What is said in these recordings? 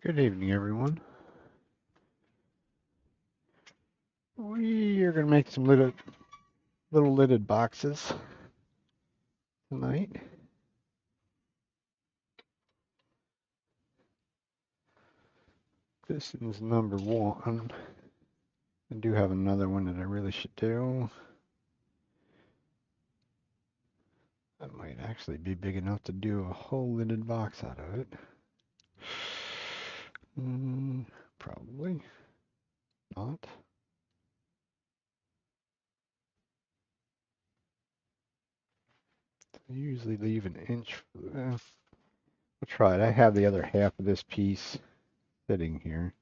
Good evening, everyone. We are going to make some little lidded boxes tonight. This is number one. I do have another one that I really should do. That might actually be big enough to do a whole lidded box out of it. Probably not. I usually leave an inch. We'll try it. I have the other half of this piece sitting here.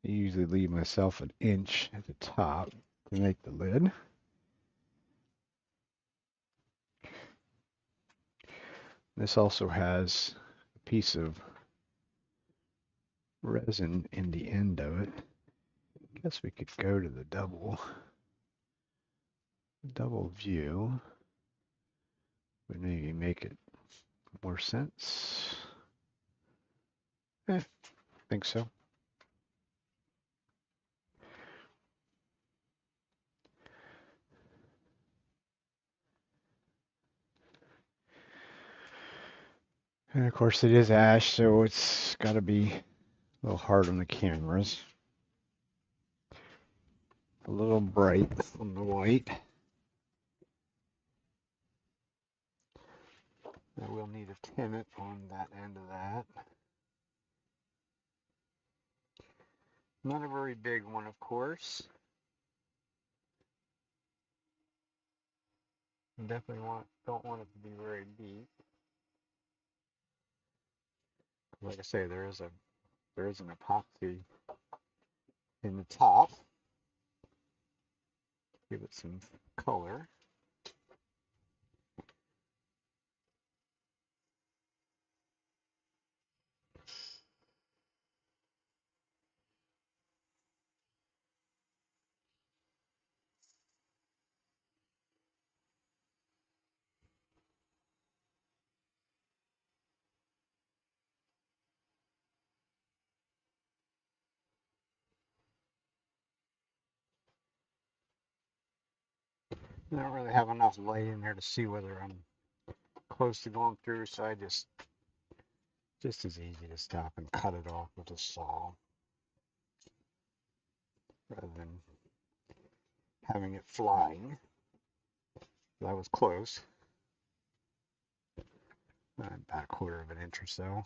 I usually leave myself an inch at the top to make the lid. This also has a piece of resin in the end of it. Guess we could go to the double view. Would maybe make it more sense. Think so. And of course it is ash, so it's got to be a little hard on the cameras. A little bright on the white. I will need a timot on that end of that. Not a very big one, of course. Definitely don't want it to be very deep. Like I say, there is an epoxy in the top. Give it some color. I don't really have enough light in there to see whether I'm close to going through, so I just as easy to stop and cut it off with a saw rather than having it flying. That was close. About a quarter of an inch or so.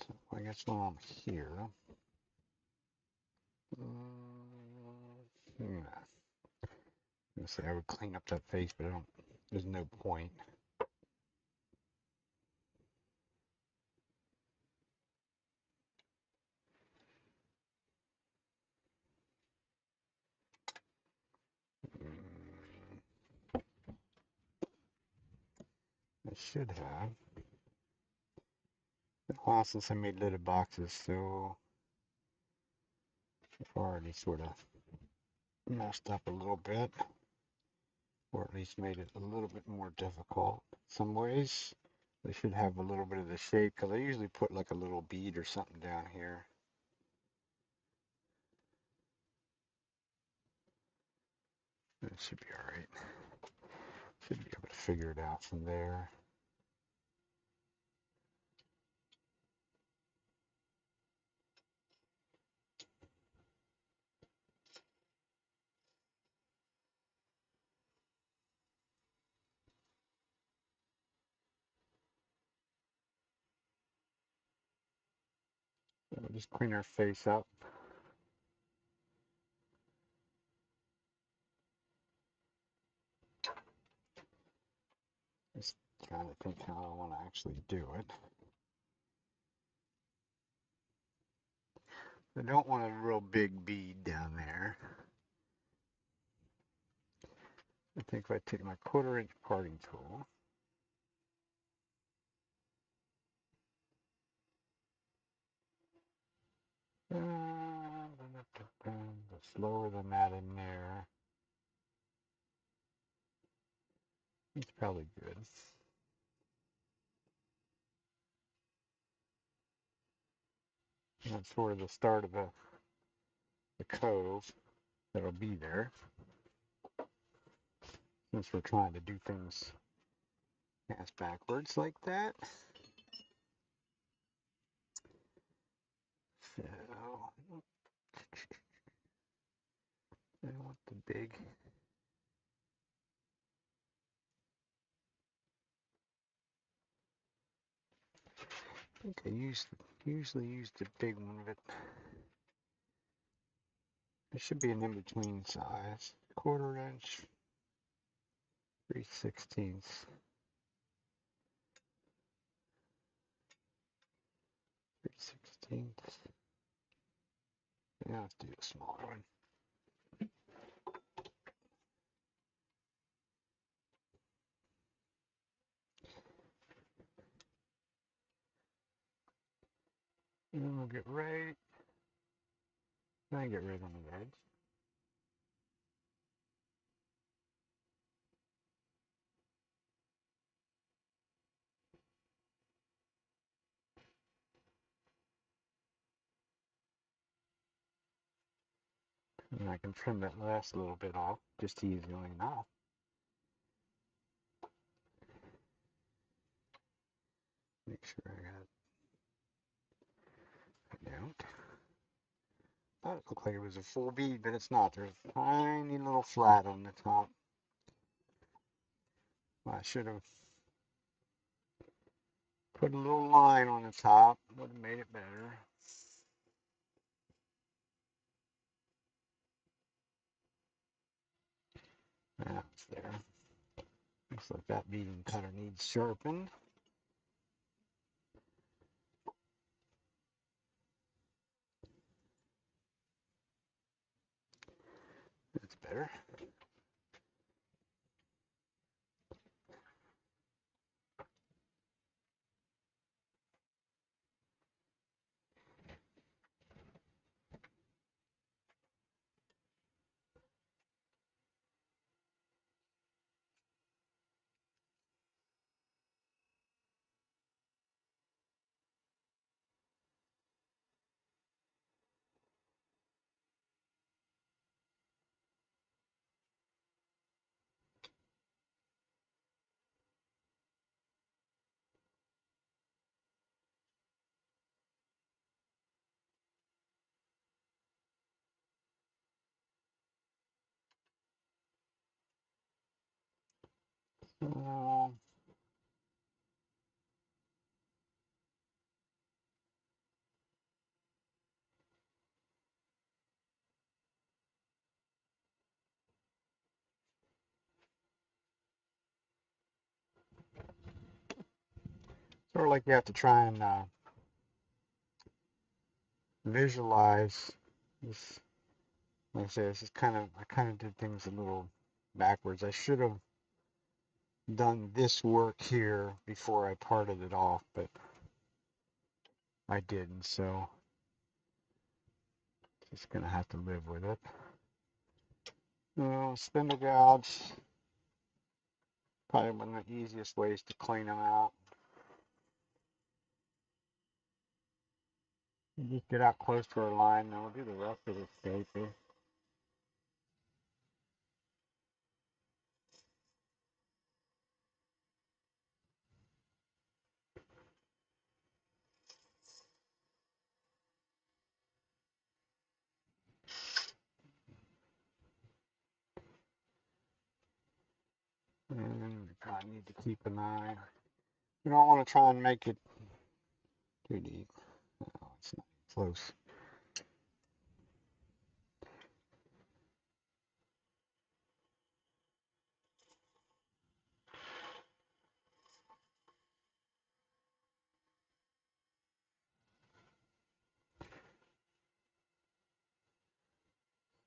So I guess while I'm here, yeah. I say I would clean up that face, but there's no point. I should have. It's been a while since I made lidded boxes, so I've already sort of messed up a little bit, or at least made it a little bit more difficult in some ways. They should have a little bit of the shape, because I usually put like a little bead or something down here. It should be all right. Should be able to figure it out from there. So we'll just clean our face up. Just trying to think how I want to actually do it. I don't want a real big bead down there. I think if I take my 1/4 inch parting tool, go slower than that in there. It's probably good. That's sort of the start of the cove that'll be there, since we're trying to do things ass backwards like that. So I want the big. I think I usually use the big one, but it should be an in-between size. 1/4 inch, 3/16. 3/16. Yeah, let's do a smaller one. And then we'll get right, then get right on the edge. And I can trim that last little bit off just easily enough. Make sure I got it out. Thought it looked like it was a full bead, but it's not. There's a tiny little flat on the top. Well, I should have put a little line on the top. Would have made it better. Yeah, it's there. Looks like that beading cutter needs sharpened. That's better. So, sort of like you have to try and visualize this. Like I say, this is I kind of did things a little backwards. I should have done this work here before I parted it off, but I didn't, so just gonna have to live with it. Spindle gouge, probably one of the easiest ways to clean them out. You just get out close to our line, and we'll do the rest of this paper. And we probably need to keep an eye. You don't want to try and make it too deep. No, it's not close.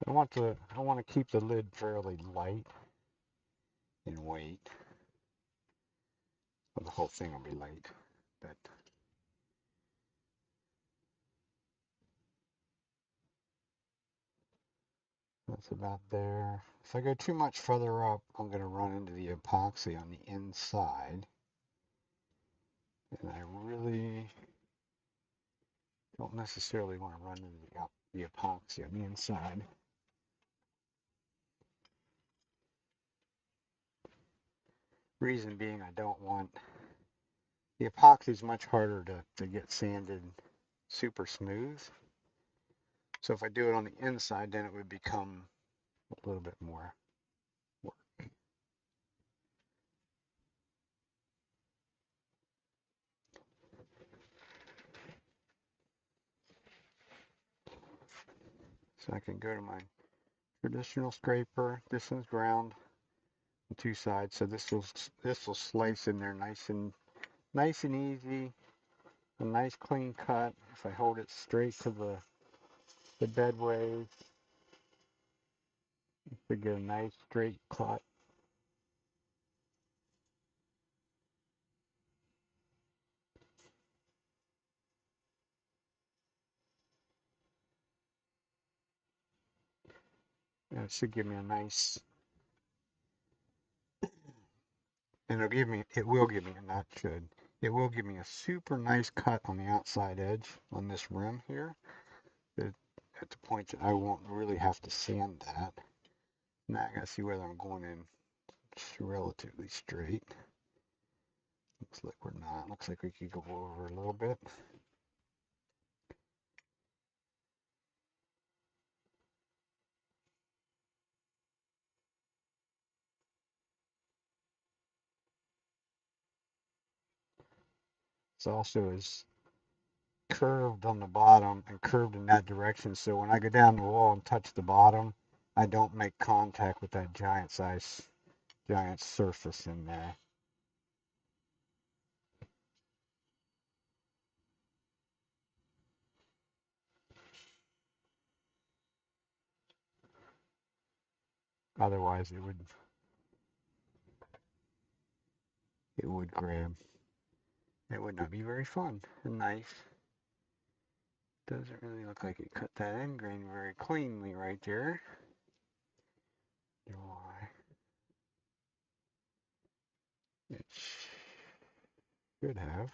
I want to keep the lid fairly light in weight. Well, the whole thing will be light, but That's about there. If I go too much further up, I'm going to run into the epoxy on the inside. And I really don't necessarily want to run into the epoxy on the inside. Reason being, I don't want the epoxy is much harder to get sanded super smooth. So if I do it on the inside, then it would become a little bit more work. So I can go to my traditional scraper. This one's ground on two sides, so this will slice in there nice and easy. A nice clean cut. If I hold it straight to the bed waves, to get a nice straight cut. And it should give me a nice, and it will give me, not should, it will give me a super nice cut on the outside edge on this rim here. At the point that I won't really have to sand that. Now I gotta see whether I'm going in relatively straight. Looks like we're not. Looks like we could go over a little bit. It's also is curved on the bottom and curved in that direction. So when I go down the wall and touch the bottom, I don't make contact with that giant surface in there. Otherwise, it would grab. It would not be very fun. The knife doesn't really look like it cut that end grain very cleanly right there. Why? It should have.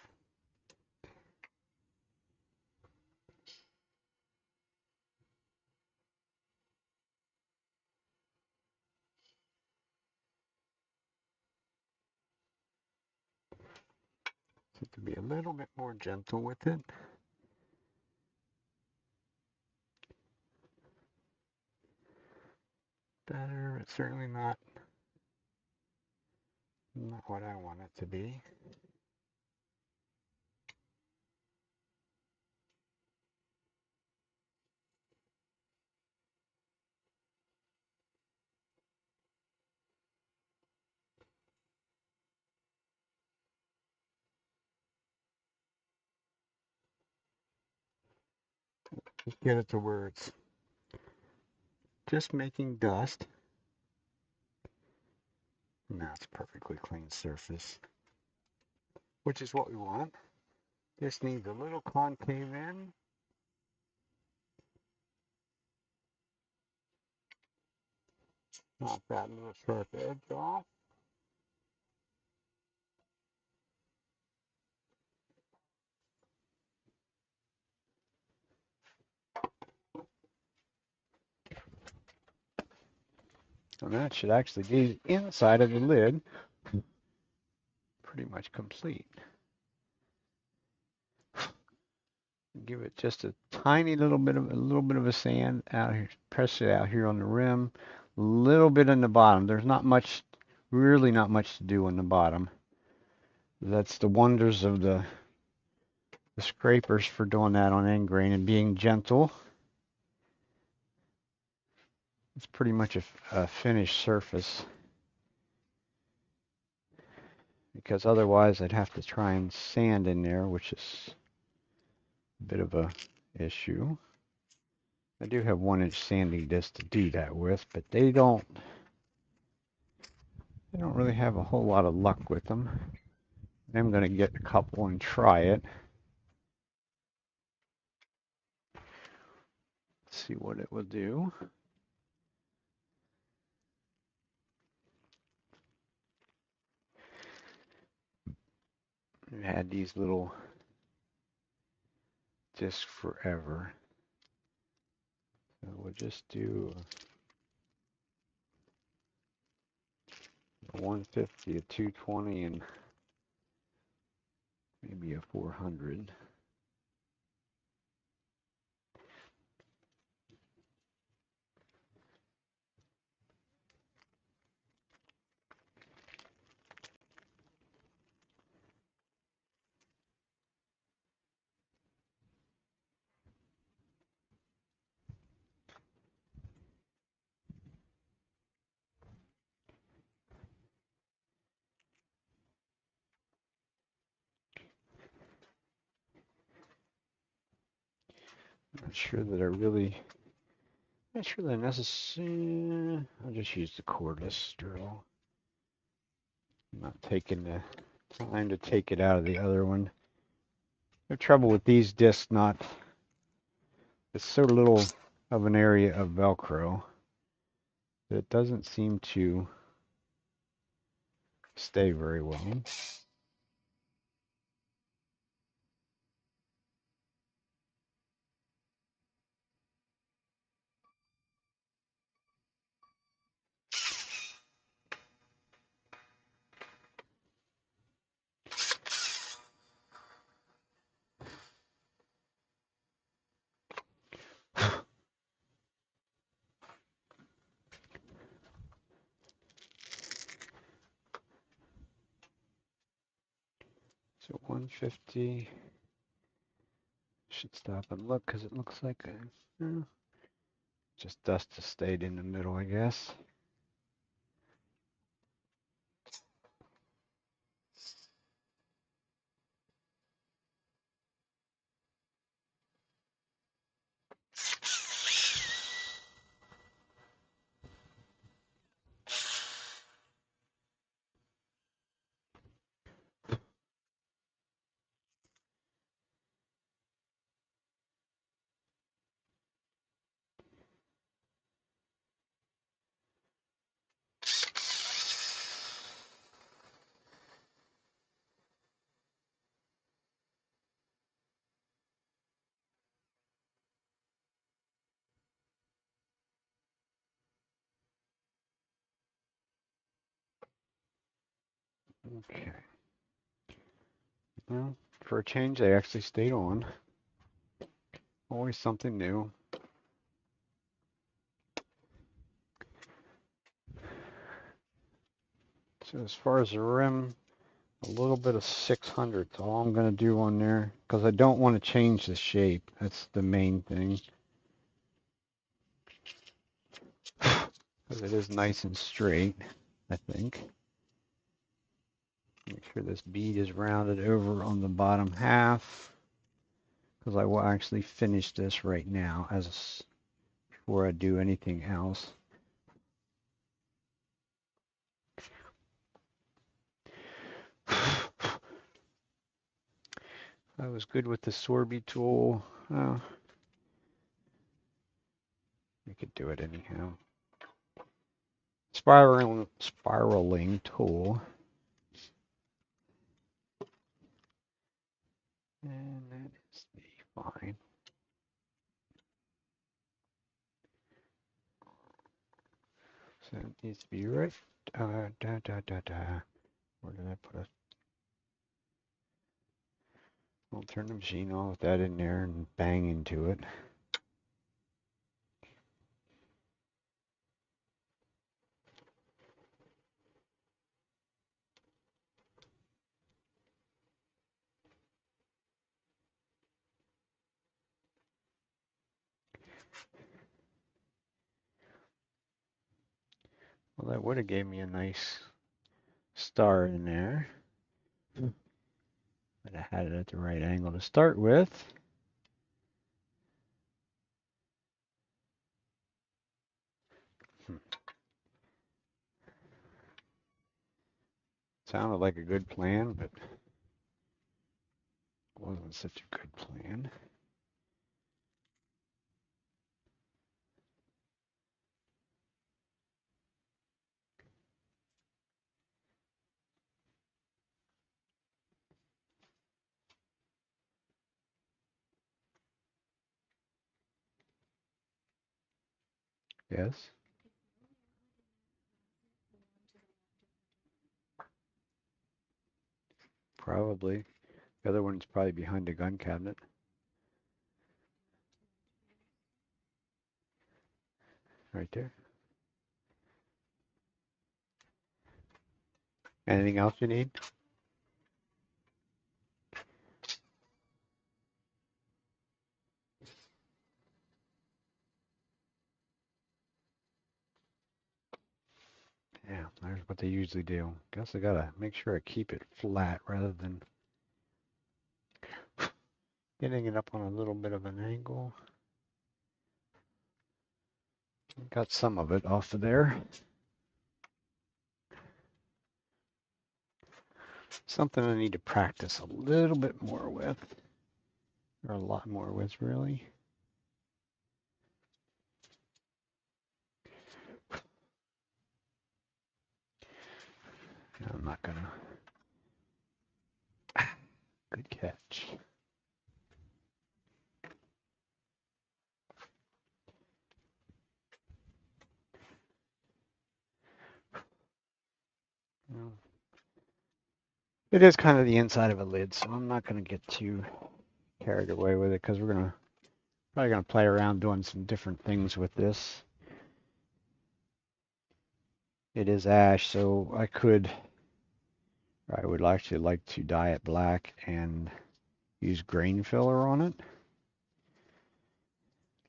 To be a little bit more gentle with it. Better, but certainly not what I want it to be. Just get it to where it's just making dust. Now it's a perfectly clean surface, which is what we want. This needs a little concave in. Knock that little sharp edge off. And that should actually be the inside of the lid pretty much complete. Give it just a tiny little bit of a sand out here, press it out here on the rim, a little bit on the bottom. There's not much, really not much to do on the bottom. That's the wonders of the scrapers for doing that on end grain and being gentle. It's pretty much a finished surface, because otherwise I'd have to try and sand in there, which is a bit of a issue. I do have 1-inch sanding disc to do that with, but they don't really have a whole lot of luck with them. I'm going to get a couple and try it. See what it will do. I've had these little discs forever. So we'll just do a 150, a 220, and maybe a 400. Not sure that necessary. I'll just use the cordless drill. I'm not taking the time to take it out of the other one. The trouble with these discs, it's so little of an area of Velcro that it doesn't seem to stay very well. So 150. Should stop and look because it looks like just dust has stayed in the middle, I guess. Okay. Well, for a change, they actually stayed on. Always something new. So as far as the rim, a little bit of 600 is all I'm going to do on there because I don't want to change the shape. That's the main thing. Because it is nice and straight, I think. Make sure this bead is rounded over on the bottom half because I will actually finish this right now before I do anything else. I was good with the Sorby tool. Oh, we could do it anyhow. Spiraling tool. And that is the fine. So it needs to be right. Where did I put it? I'll turn the machine on with that in there and bang into it. Well, that would have gave me a nice star in there. But I had it at the right angle to start with. Sounded like a good plan, but wasn't such a good plan. Yes, probably. The other one's probably behind the gun cabinet. Right there. Anything else you need? Yeah, there's what they usually do. Guess I gotta make sure I keep it flat rather than getting it up on a little bit of an angle. Got some of it off of there. Something I need to practice a little bit more with, or a lot more with, really. I'm not gonna. Good catch. Well, it is kind of the inside of a lid, so I'm not gonna get too carried away with it because we're probably gonna play around doing some different things with this. It is ash, so I would actually like to dye it black and use grain filler on it.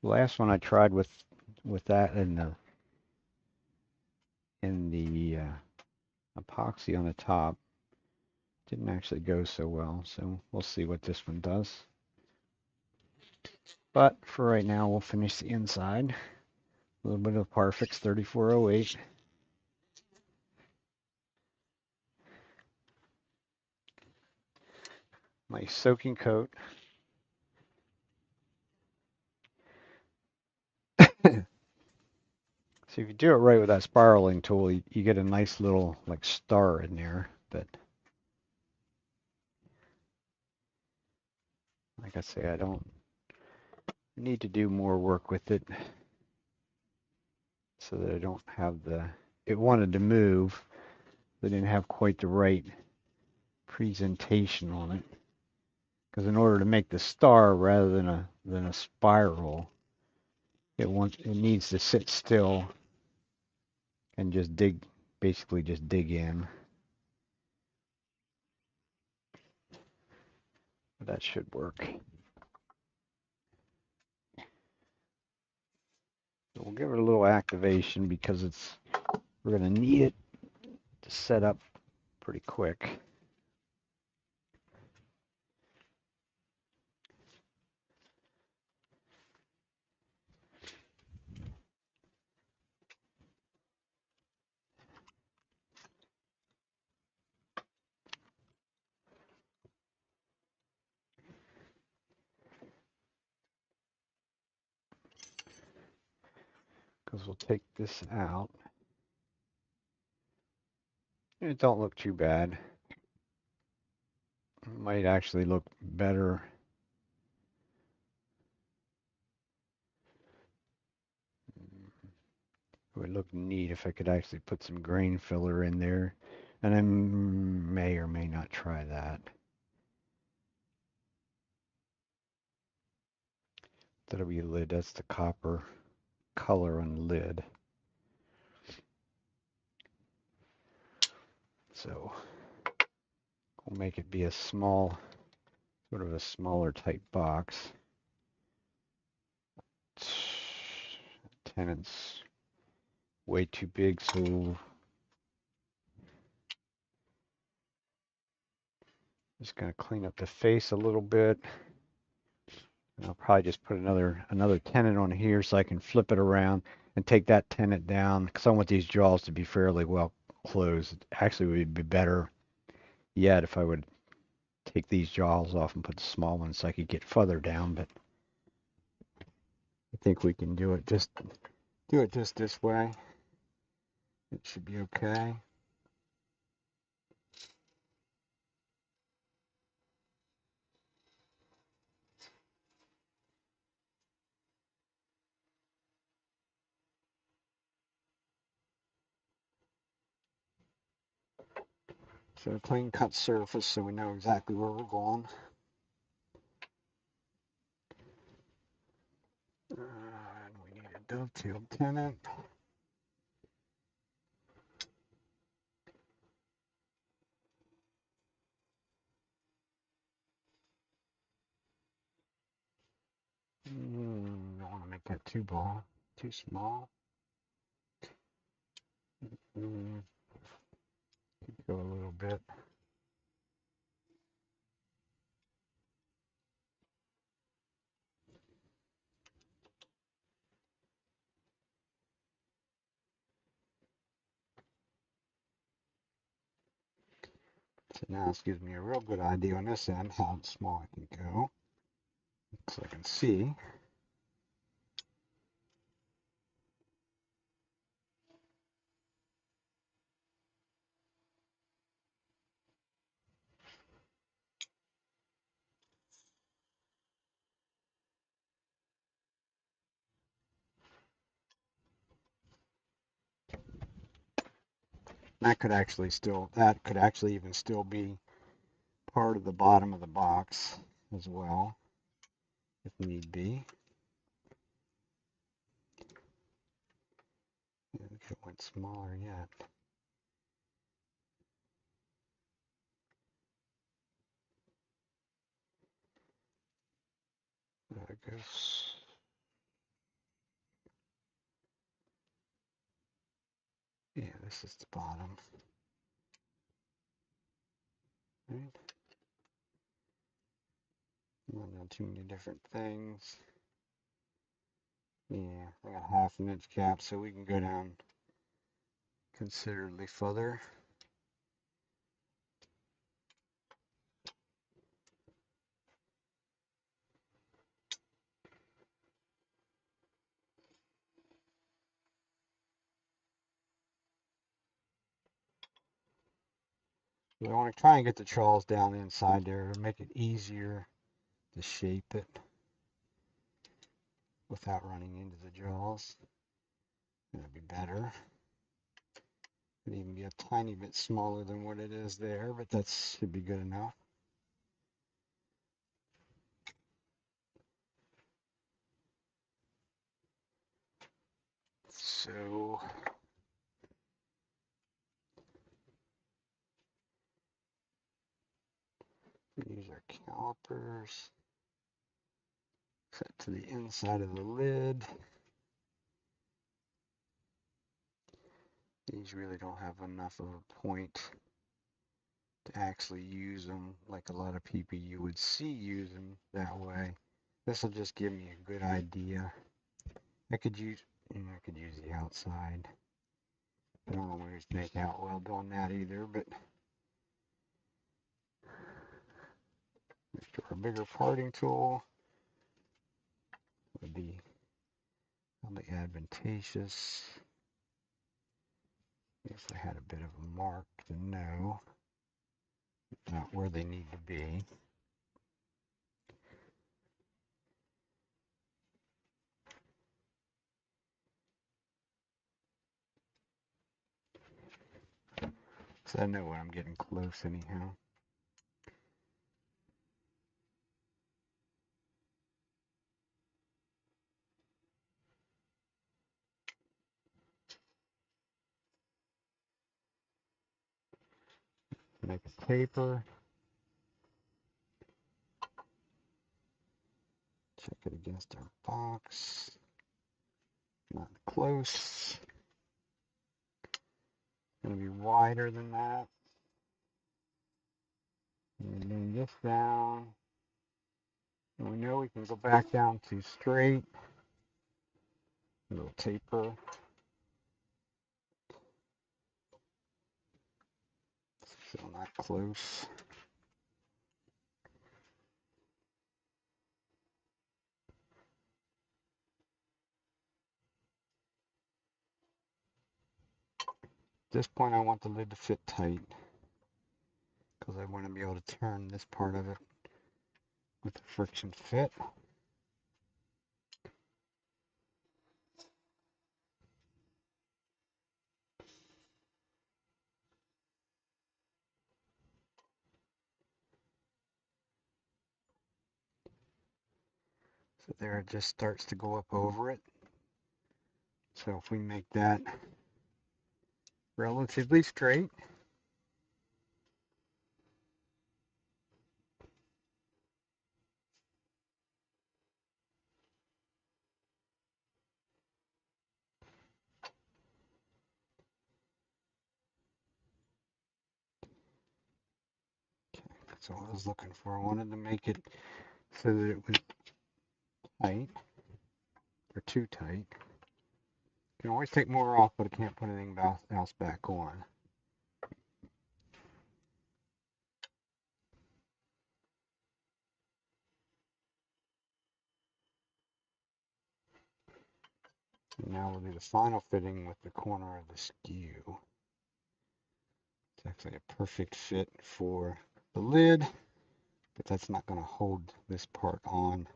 The last one I tried with that in the epoxy on the top didn't actually go so well, so we'll see what this one does. But for right now, we'll finish the inside. A little bit of Parfix 3408. My soaking coat. So if you do it right with that spiraling tool, you get a nice little like star in there. But like I say, I don't need to do more work with it so that I don't have it wanted to move, but didn't have quite the right presentation on it. Because in order to make the star rather than a spiral, it needs to sit still and just basically just dig in. That should work. So we'll give it a little activation because we're going to need it to set up pretty quick. Because we'll take this out. It don't look too bad. It might actually look better. It would look neat if I could actually put some grain filler in there. And I may or may not try that. That'll be a lid. That's the copper color on the lid. So we'll make it be a sort of a smaller type box. Tenant's way too big, so just gonna clean up the face a little bit. And I'll probably just put another tenant on here so I can flip it around and take that tenant down because I want these jaws to be fairly well closed. Actually, it would be better yet if I would take these jaws off and put the small ones so I could get further down, but I think we can do it just this way. It should be okay. So a clean cut surface so we know exactly where we're going. And we need a dovetail tenon. Don't want to make that too small. Go a little bit. So now this gives me a real good idea on this end how small I can go. So I can see. That could actually even still be part of the bottom of the box as well, if need be. It could have went smaller yet. There it goes. Yeah, this is the bottom. Right? Not too many different things. Yeah, I got half an inch cap, so we can go down considerably further. But I want to try and get the trowels down inside there to make it easier to shape it without running into the jaws. That'd be better. Could even be a tiny bit smaller than what it is there, but that should be good enough. So use our calipers. Set to the inside of the lid. These really don't have enough of a point to actually use them like a lot of people you would see use them that way. This will just give me a good idea. I could use the outside. I don't always make out well doing that either, but a bigger parting tool would be probably advantageous if I had a bit of a mark to know not where they need to be. So I know when I'm getting close anyhow. Make a taper. Check it against our box. Not close. Gonna be wider than that. And bring this down. And we know we can go back down to straight. A little taper. Still not close. At this point I want the lid to fit tight because I want to be able to turn this part of it with the friction fit. So there it just starts to go up over it. So if we make that relatively straight, that's what I was looking for. I wanted to make it so that it was tight, or too tight. You can always take more off, but I can't put anything else back on. And now we'll do the final fitting with the corner of the skew. It's actually a perfect fit for the lid, but that's not going to hold this part on.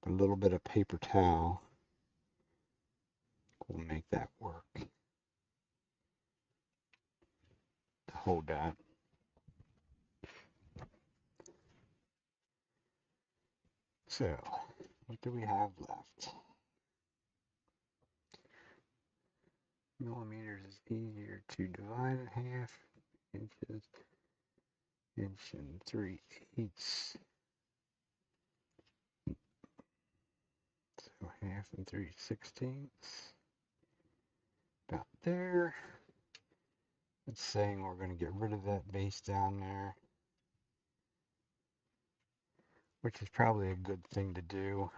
But a little bit of paper towel will make that work to hold that. So, what do we have left? Millimeters is easier to divide in half. Inches, inch and 3/8. So half and 3/16. About there. It's saying we're going to get rid of that base down there, which is probably a good thing to do.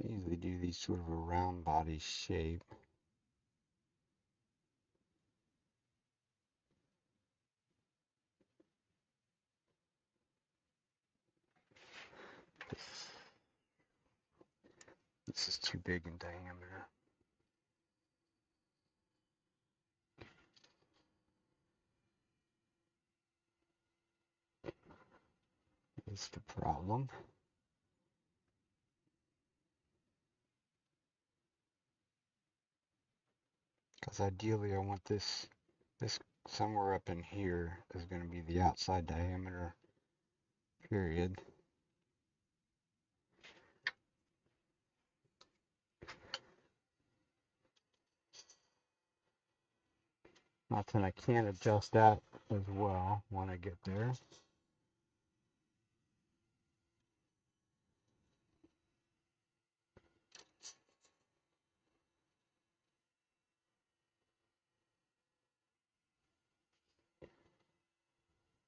I usually do these sort of a round body shape. This is too big in diameter. That's the problem. Because ideally I want this somewhere up in here is going to be the outside diameter, period. Not that I can't adjust that as well when I get there.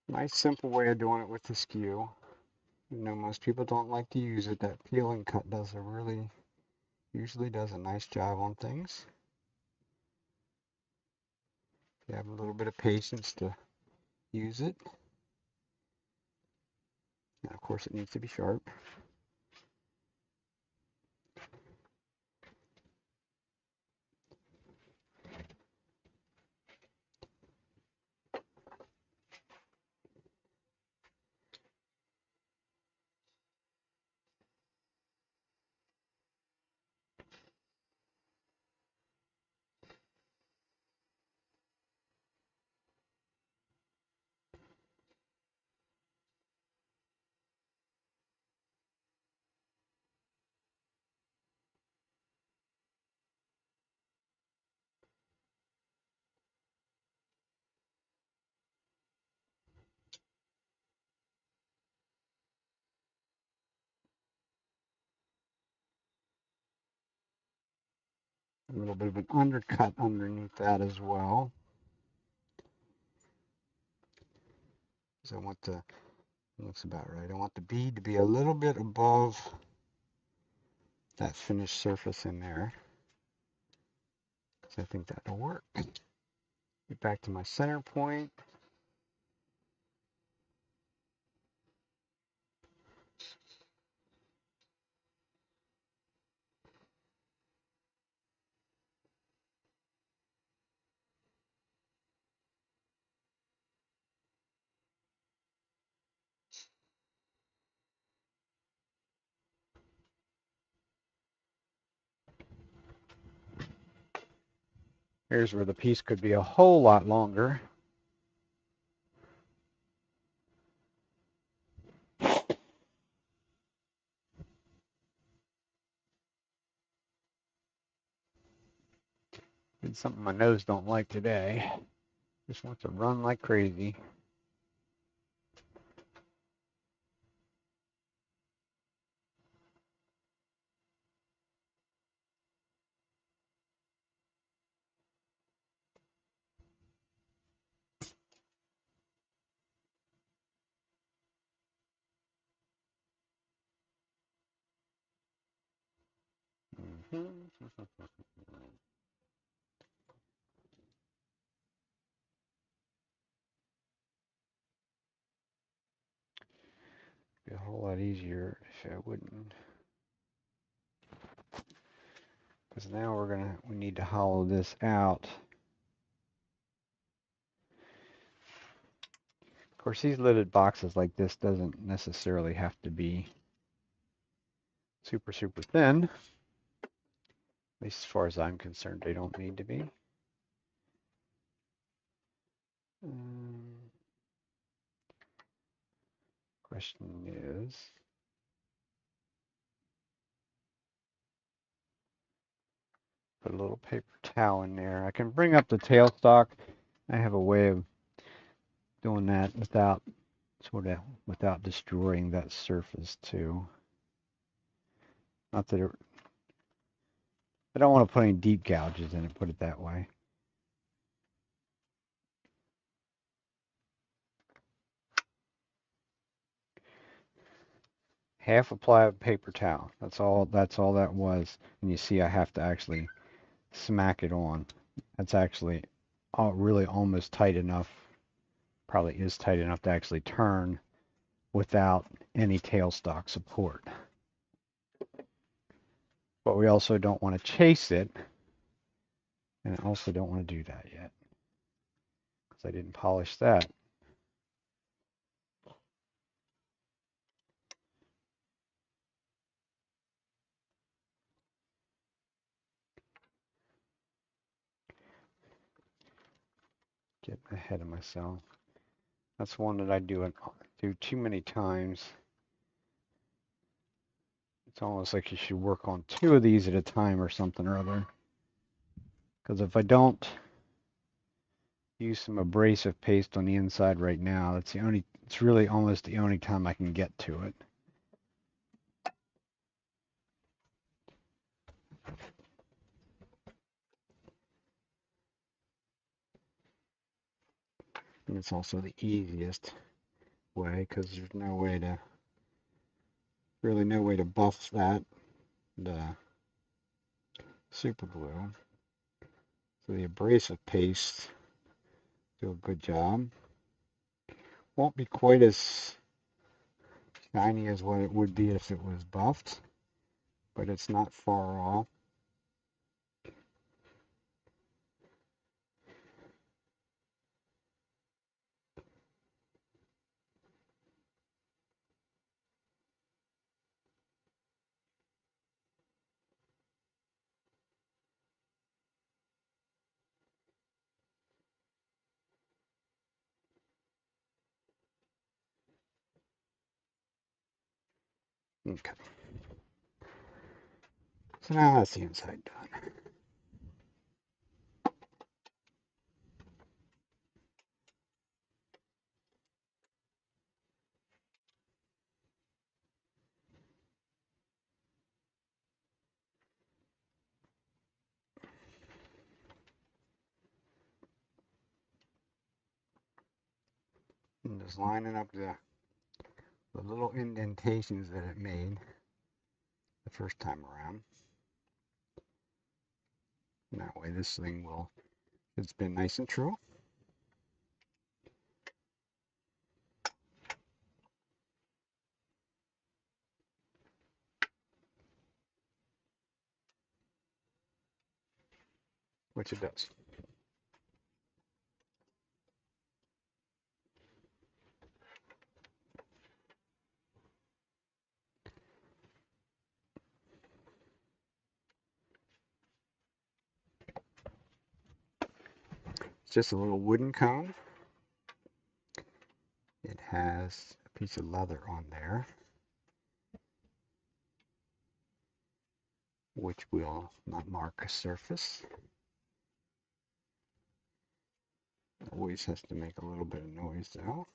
Nice simple way of doing it with the skew. You know, most people don't like to use it. That peel and cut usually does a nice job on things. You have a little bit of patience to use it. And of course it needs to be sharp. A little bit of an undercut underneath that as well. So I want the, looks about right. I want the bead to be a little bit above that finished surface in there. So I think that'll work. Get back to my center point. Here's where the piece could be a whole lot longer. It's something my nose don't like today. Just wants to run like crazy. Be a whole lot easier if I wouldn't. Because now we need to hollow this out. Of course, these lidded boxes like this doesn't necessarily have to be super, super thin. At least as far as I'm concerned, they don't need to be. Question is, put a little paper towel in there. I can bring up the tailstock. I have a way of doing that without destroying that surface too. Not that I don't want to put any deep gouges in it, put it that way. Half a ply of paper towel. That's all that was. And you see I have to actually smack it on. That's actually really almost tight enough. Probably is tight enough to actually turn without any tailstock support. But we also don't want to chase it. And I also don't want to do that yet. Because I didn't polish that. Getting ahead of myself. That's one that I do too many times. It's almost like you should work on 2 of these at a time or something or other. Because if I don't use some abrasive paste on the inside right now, it's really almost the only time I can get to it. And it's also the easiest way because there's really no way to buff the super glue. So the abrasive paste do a good job. Won't be quite as shiny as what it would be if it was buffed, but it's not far off. Okay. So now that's the inside done. And just lining up the little indentations that it made the first time around. And that way this thing it's been nice and true. Which it does. It's just a little wooden cone. It has a piece of leather on there, which will not mark a surface. Always has to make a little bit of noise though.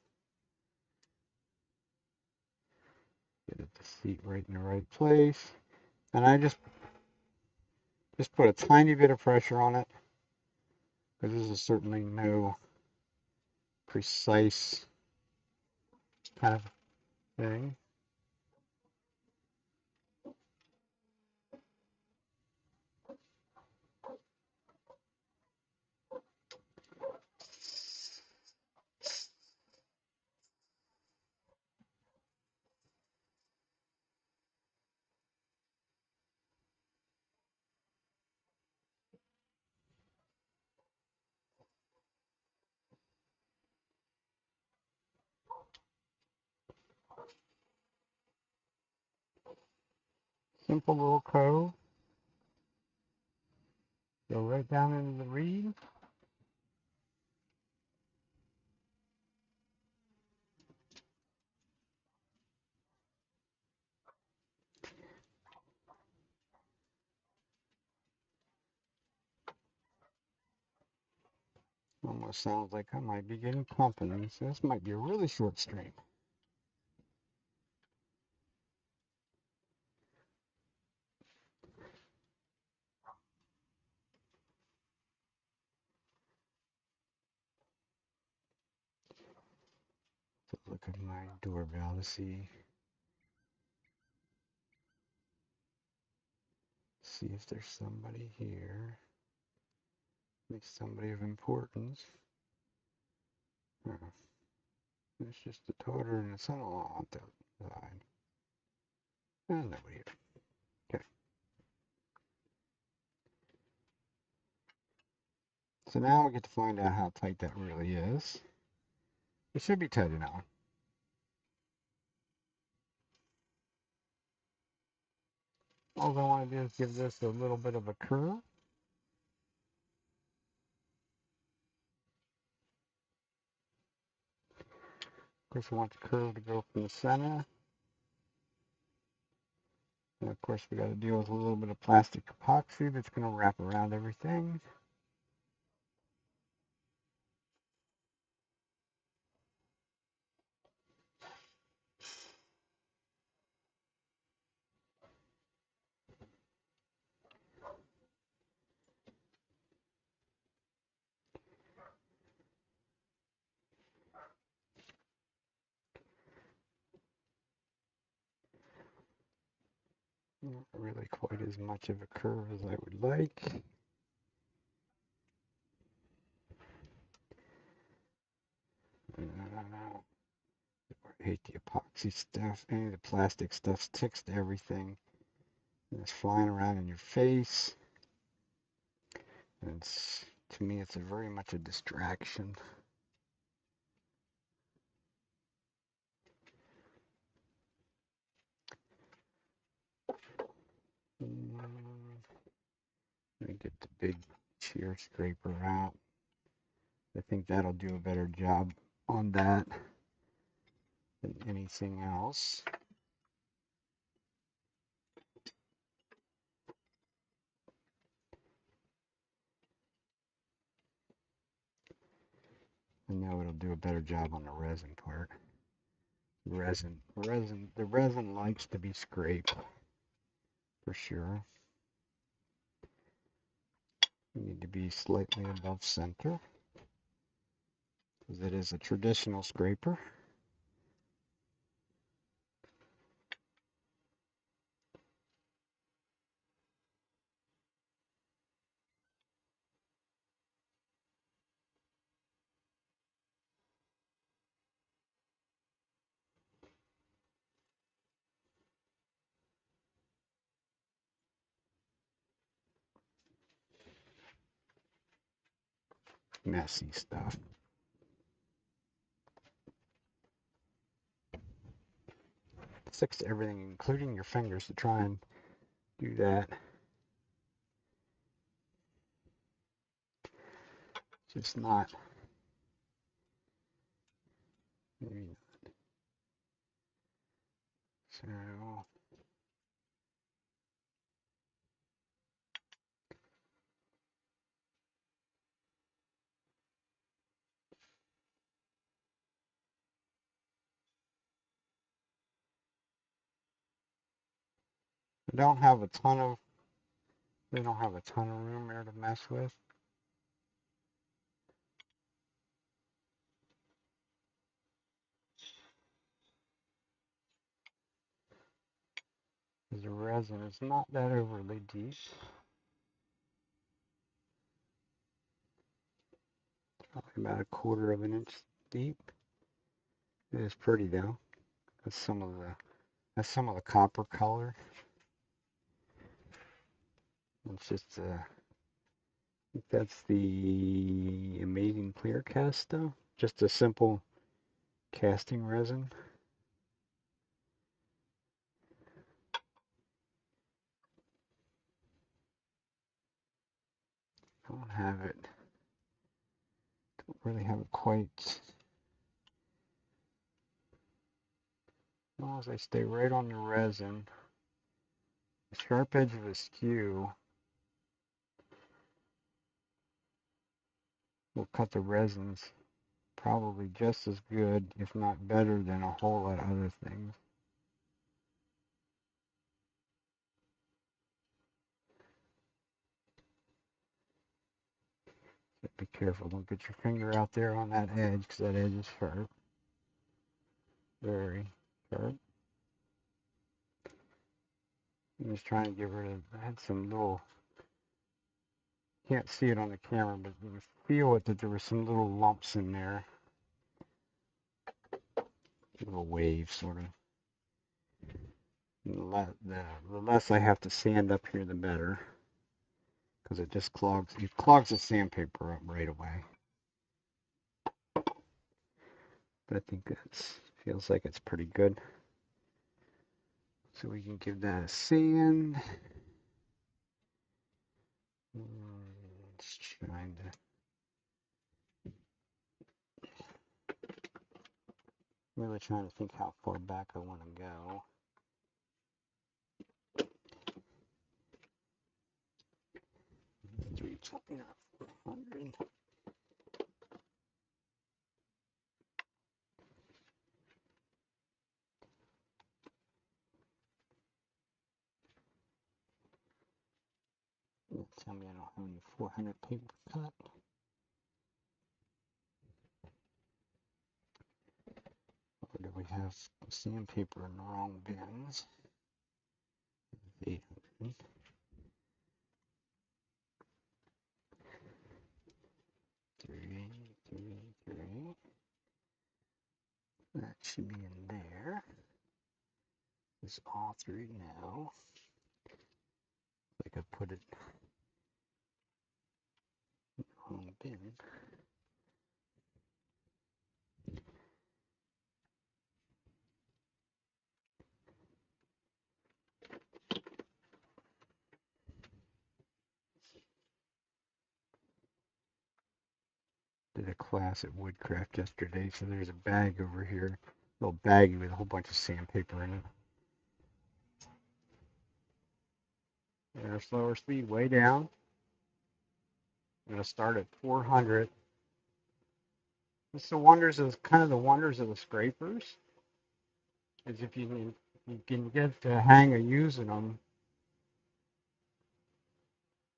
Get it the seat right in the right place. And I just put a tiny bit of pressure on it, because this is certainly no precise kind of thing. Simple little cove. Go right down into the reed. Almost sounds like I might be getting company, so this might be a really short stream. So look at my doorbell to see if there's somebody here. Maybe somebody of importance. Oh, it's just the daughter and the son-in-law on the side. And nobody here. Okay. So now we get to find out how tight that really is. It should be tight enough. All I want to do is give this a little bit of a curve. Of course, I want the curve to go from the center. And of course, we got to deal with a little bit of plastic epoxy that's going to wrap around everything. Not really quite as much of a curve as I would like. I hate the epoxy stuff. Any of the plastic stuff sticks to everything. And it's flying around in your face. And to me, it's very much a distraction. Let me get the big shear scraper out. I think that'll do a better job on that than anything else. I know it'll do a better job on the resin part. The resin likes to be scraped for sure. You need to be slightly above center, because it is a traditional scraper. Messy stuff. Sticks to everything, including your fingers, to try and do that. Just not. Maybe. So I don't have a ton of. They don't have a ton of room there to mess with. The resin is not that overly deep. Probably about a quarter of an inch deep. It is pretty though. That's some of the copper color. It's just I think that's the Amazing Clear Cast stuff. Just a simple casting resin. I don't have it. Don't really have it quite. As long as I stay right on the resin, the sharp edge of the skew will cut the resins probably just as good, if not better, than a whole lot of other things. So be careful, don't get your finger out there on that edge, because that edge is sharp. Very sharp. I'm just trying to get rid of, I had some little, can't see it on the camera, but you feel it that there were some little lumps in there. Little waves, sort of. The less I have to sand up here, the better. Because it just clogs the sandpaper up right away. But I think that feels like it's pretty good. So we can give that a sand. Just trying to. Really trying to think how far back I want to go. Three twenty, not 400. Tell me I don't have any 400 paper cut. Or do we have sandpaper in the wrong bins? 800. 3. That should be in there. It's all 3 now. Like I put it in the wrong bin. Did a class at Woodcraft yesterday, so there's a bag over here, a little baggie with a whole bunch of sandpaper in it. And our slower speed way down. I'm gonna start at 400. It's the wonders of the wonders of the scrapers. Is if you can get the hang of using them,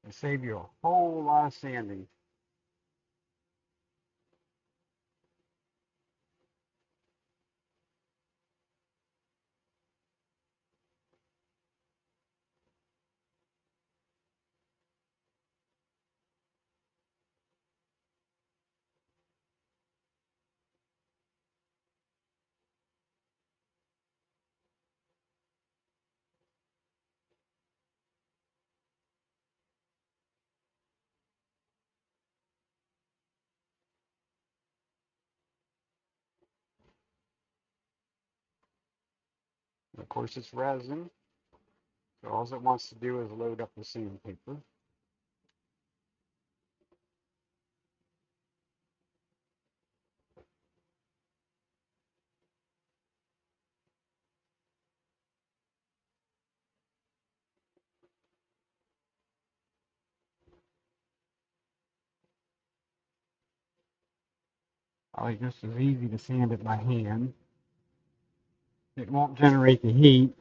and save you a whole lot of sanding. And of course, it's resin, so all it wants to do is load up the sandpaper. Probably just as easy to sand it by hand. It won't generate the heat.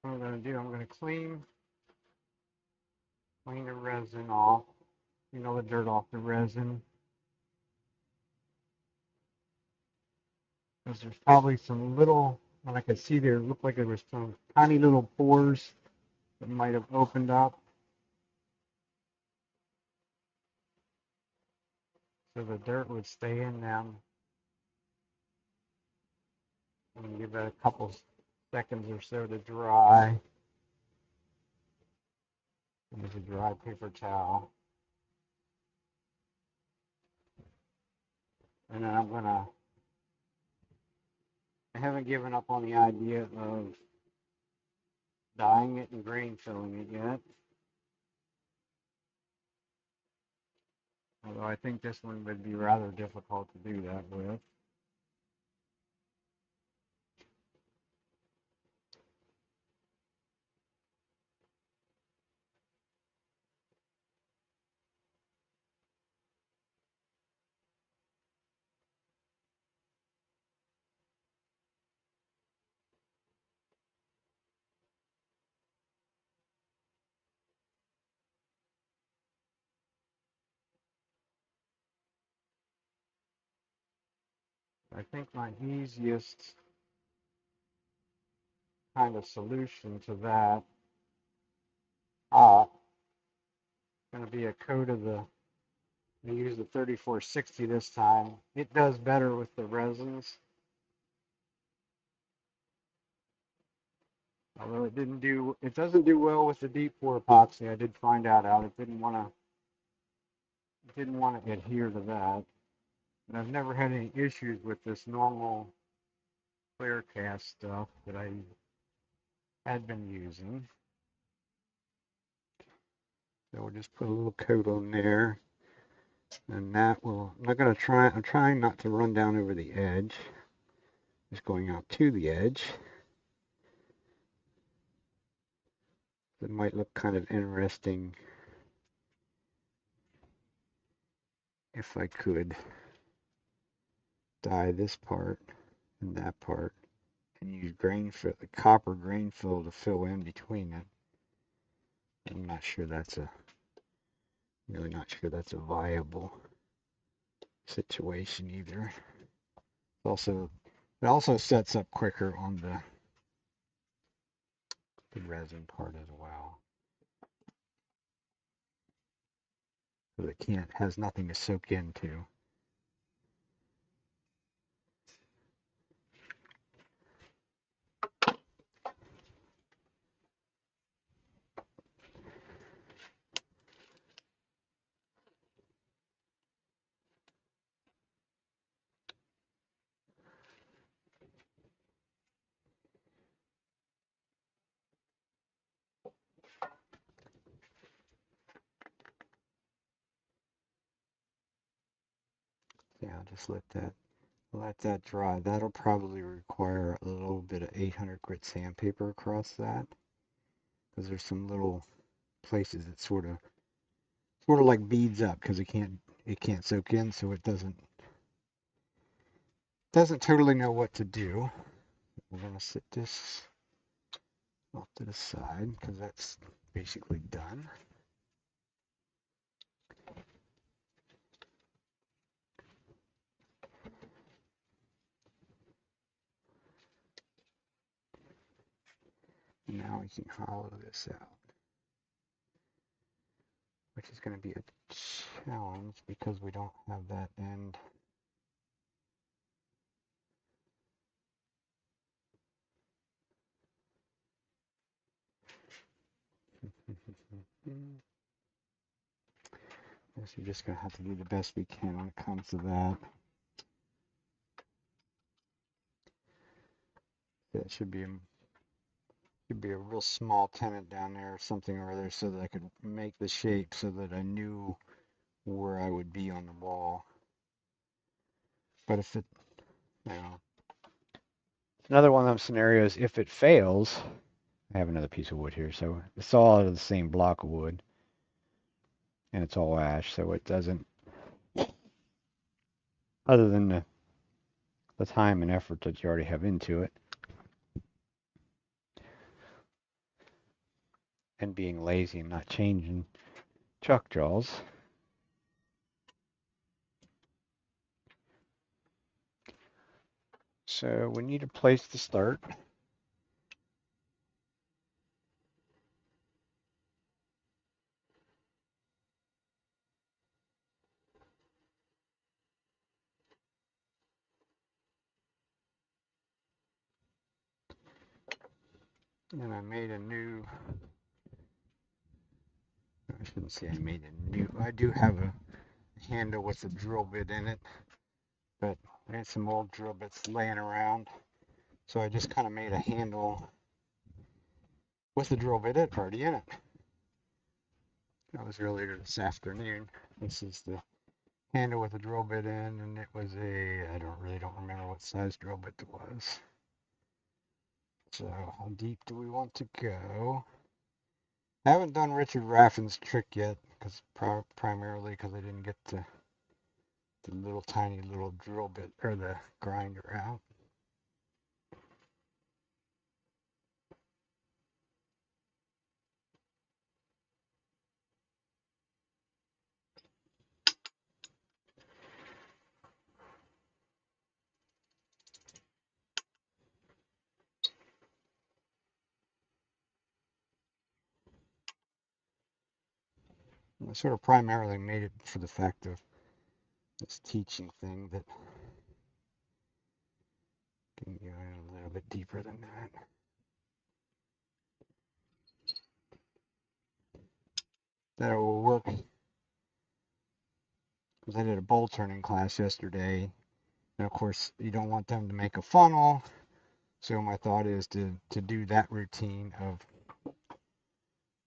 What I'm going to do, I'm going to clean the resin off. You know, the dirt off the resin. Because there's probably some little, when I could see there, it looked like there was some tiny little pores that might have opened up. So the dirt would stay in them. And give it a couple seconds or so to dry. Use a dry paper towel. And then I haven't given up on the idea of dyeing it and grain filling it yet. Although I think this one would be rather difficult to do that with. I think my easiest kind of solution to that is going to be a coat of the, I use the 3460 this time. It does better with the resins. Although it doesn't do well with the deep pour epoxy. I did find that out. It didn't want to adhere to that. And I've never had any issues with this normal clear cast stuff that I had been using. So we'll just put a little coat on there. And that will, I'm trying not to run down over the edge. Just going out to the edge. It might look kind of interesting if I could dye this part and that part and use grain fill, the copper grain fill to fill in between it. I'm not sure really not sure that's a viable situation either. It also sets up quicker on the resin part as well. Because it has nothing to soak into. Yeah, I'll just let that dry. That'll probably require a little bit of 800 grit sandpaper across that, because there's some little places that sort of like beads up because it can't soak in, so it doesn't totally know what to do. We're gonna set this off to the side because that's basically done. Now we can hollow this out, which is going to be a challenge because we don't have that end. Guess we're just going to have to do the best we can when it comes to that. That should be a real small tenant down there or something or other so that I could make the shape so that I knew where I would be on the wall. But if it's another one of those scenarios, if it fails, I have another piece of wood here, so it's all out of the same block of wood, and it's all ash, so it doesn't, other than the time and effort that you already have into it, and being lazy and not changing chuck jaws. So we need a place to start. And I made a new, I shouldn't say I made a new, I do have a handle with a drill bit in it, but I had some old drill bits laying around. So I just kind of made a handle with the drill bit already in it. That was earlier this afternoon. This is the handle with the drill bit in, and it was I don't remember what size drill bit it was. So how deep do we want to go? I haven't done Richard Raffin's trick yet, because primarily because I didn't get the little tiny little drill bit or the grinder out. I sort of primarily made it for the fact of this teaching thing that can go in a little bit deeper than that. That will work because I did a bowl turning class yesterday, and of course you don't want them to make a funnel. So my thought is to do that routine of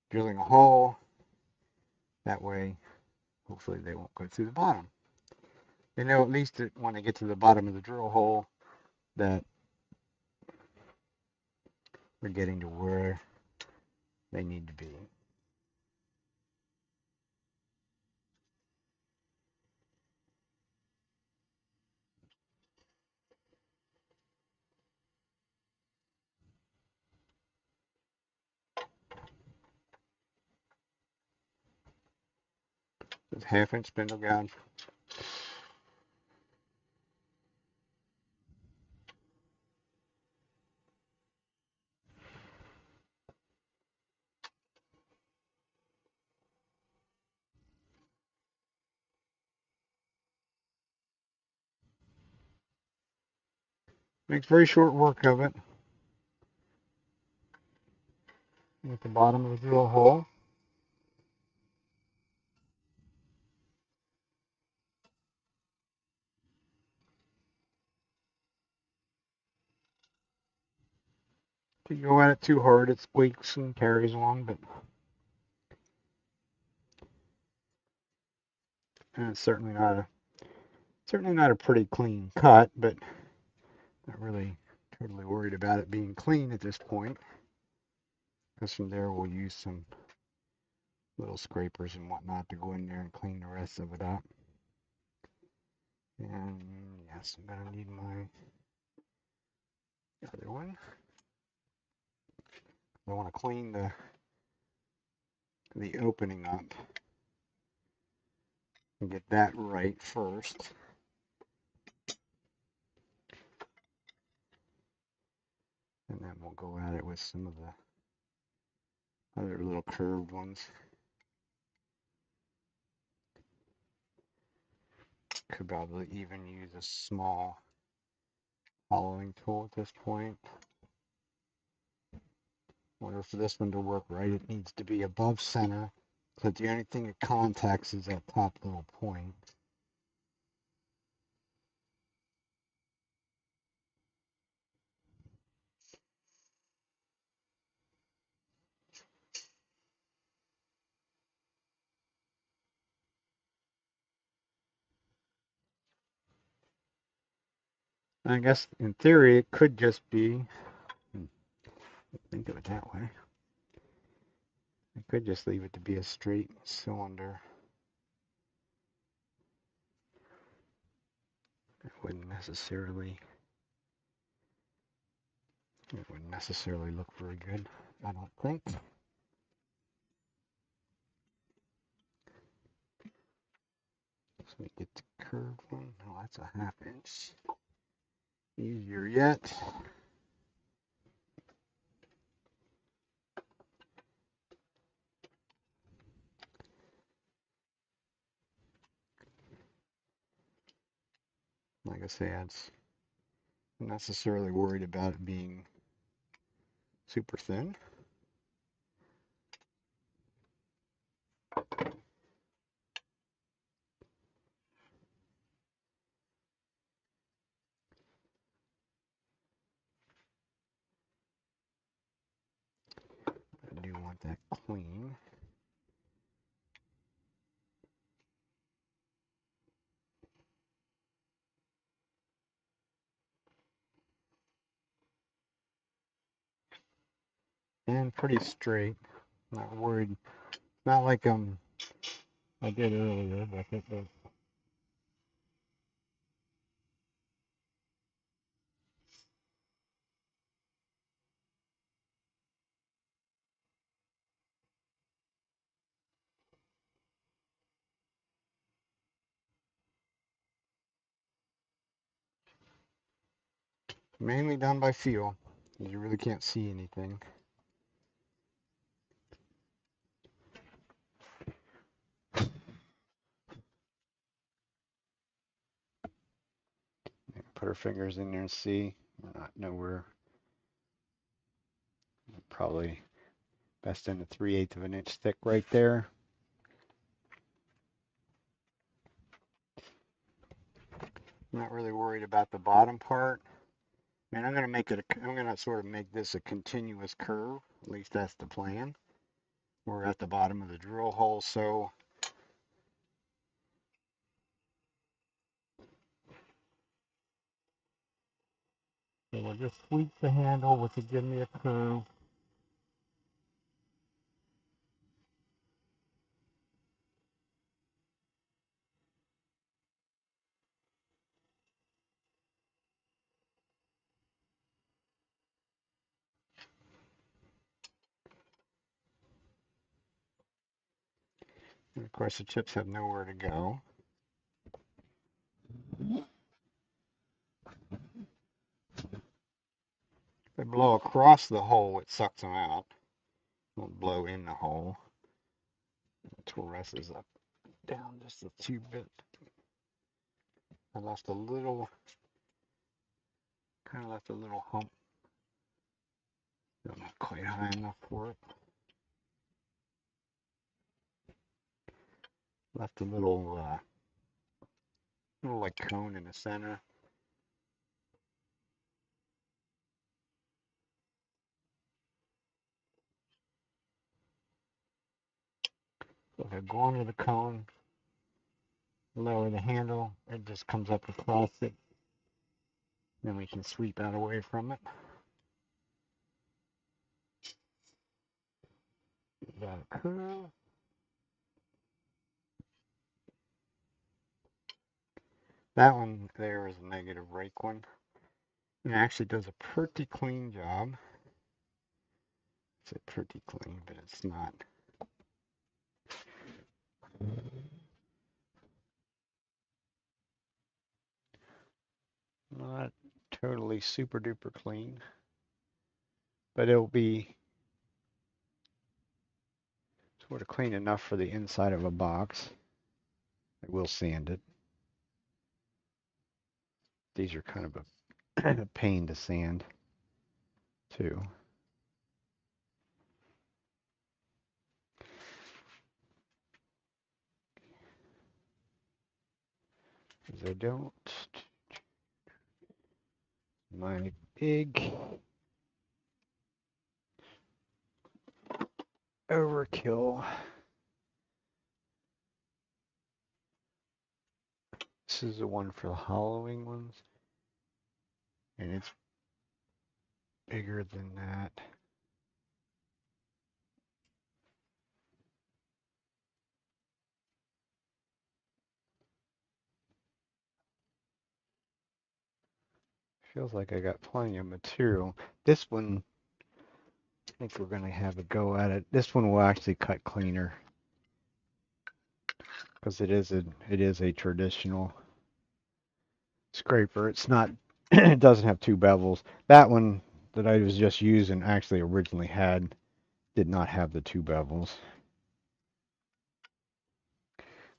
drilling a hole. That way, hopefully they won't go through the bottom. They know at least that when they get to the bottom of the drill hole that we're getting to where they need to be. With 1/2 inch spindle guide. Makes very short work of it. At the bottom of the drill hole. If you go at it too hard, it squeaks and carries along, but it's certainly Certainly not a pretty clean cut, but not really totally worried about it being clean at this point. Because from there we'll use some little scrapers and whatnot to go in there and clean the rest of it up. And yes, I'm gonna need my other one. I want to clean the opening up and get that right first. And then we'll go at it with some of the other little curved ones. Could probably even use a small hollowing tool at this point. In order for this one to work right, it needs to be above center, because the only thing it contacts is that top little point. I guess in theory it could just be, think of it that way, I could just leave it to be a straight cylinder. It wouldn't necessarily look very good, I don't think. So we get the curved one. Oh, that's a 1/2 inch. Easier yet. Like I say, it's not necessarily worried about it being super thin. I do want that clean. And pretty straight. Not worried. Not like I did earlier, but mainly done by feel. You really can't see anything. Put our fingers in there and see. We're not nowhere. Probably best in a 3/8 of an inch thick right there. I'm not really worried about the bottom part. And I'm gonna sort of make this a continuous curve. At least that's the plan. We're at the bottom of the drill hole, so we'll just sweep the handle with to give me a curve. And of course, the chips have nowhere to go. If they blow across the hole, it sucks them out. It won't blow in the hole. The tool rest is up down just a few bit. I left a little, kind of left a little hump. Still not quite high enough for it. Left a little like cone in the center. So if I go under the cone, lower the handle, it just comes up across it. Then we can sweep out away from it. Got a curve. That one there is a negative rake one. It actually does a pretty clean job. It's pretty clean, but it's not totally super duper clean, but it'll be sort of clean enough for the inside of a box. I will sand it. These are kind of a pain to sand too. Because I don't, my big overkill. This is the one for the hollowing ones, and it's bigger than that. Feels like I got plenty of material. This one, I think we're going to have a go at it. This one will actually cut cleaner because it is a traditional scraper. It's not, it doesn't have two bevels. That one that I was just using actually originally did not have the two bevels.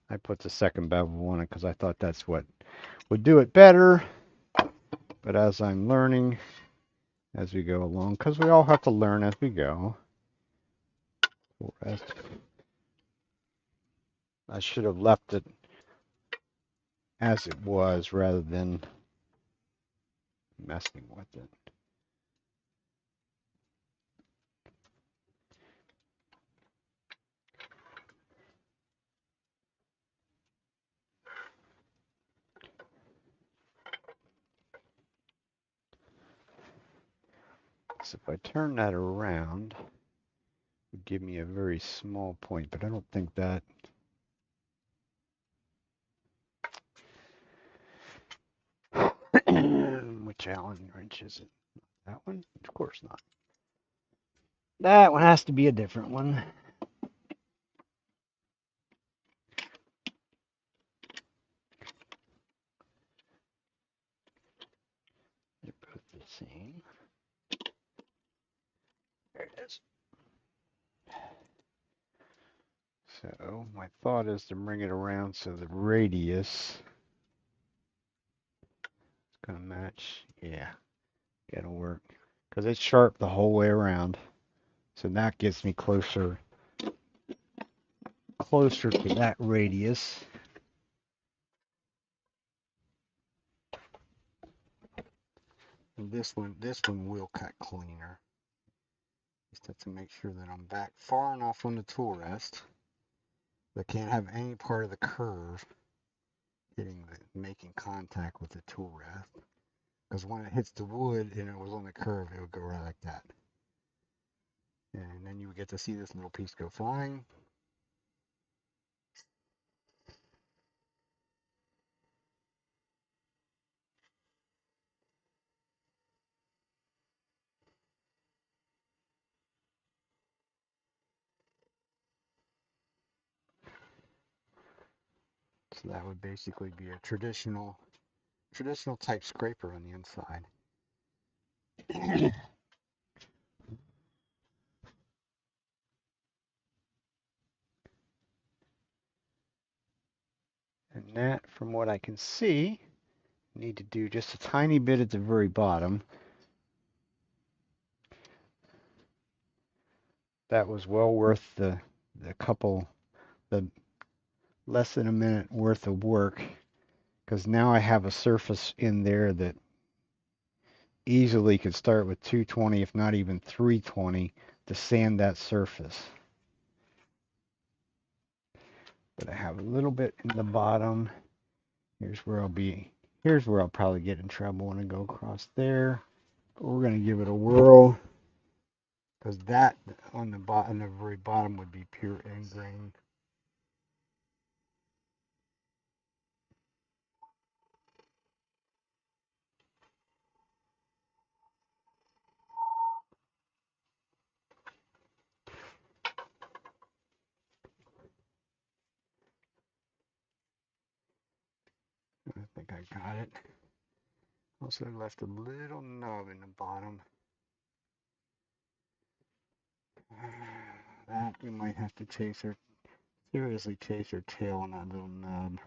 I put the second bevel on it because I thought that's what would do it better. But as I'm learning as we go along, because we all have to learn as we go. I should have left it as it was rather than messing with it. So if I turn that around, it would give me a very small point, but I don't think that. Which Allen wrench is it? That one? Of course not. That one has to be a different one. They're both the same. There it is. So my thought is to bring it around so the radius is going to match. Yeah, that'll work. Because it's sharp the whole way around. So that gets me closer to that radius. And this one will cut cleaner. Just have to make sure that I'm back far enough on the tool rest that I can't have any part of the curve making contact with the tool rest. Because when it hits the wood and it was on the curve, it would go right like that. And then you would get to see this little piece go flying. So that would basically be a traditional type scraper on the inside. And that, from what I can see, need to do just a tiny bit at the very bottom. That was well worth the less than a minute worth of work, because now I have a surface in there that easily could start with 220, if not even 320, to sand that surface. But I have a little bit in the bottom. Here's where I'll probably get in trouble when I go across there. But we're gonna give it a whirl, because that on the very bottom would be pure end grain. I think I got it. Also left a little nub in the bottom. That we might have to seriously chase her tail on that little nub.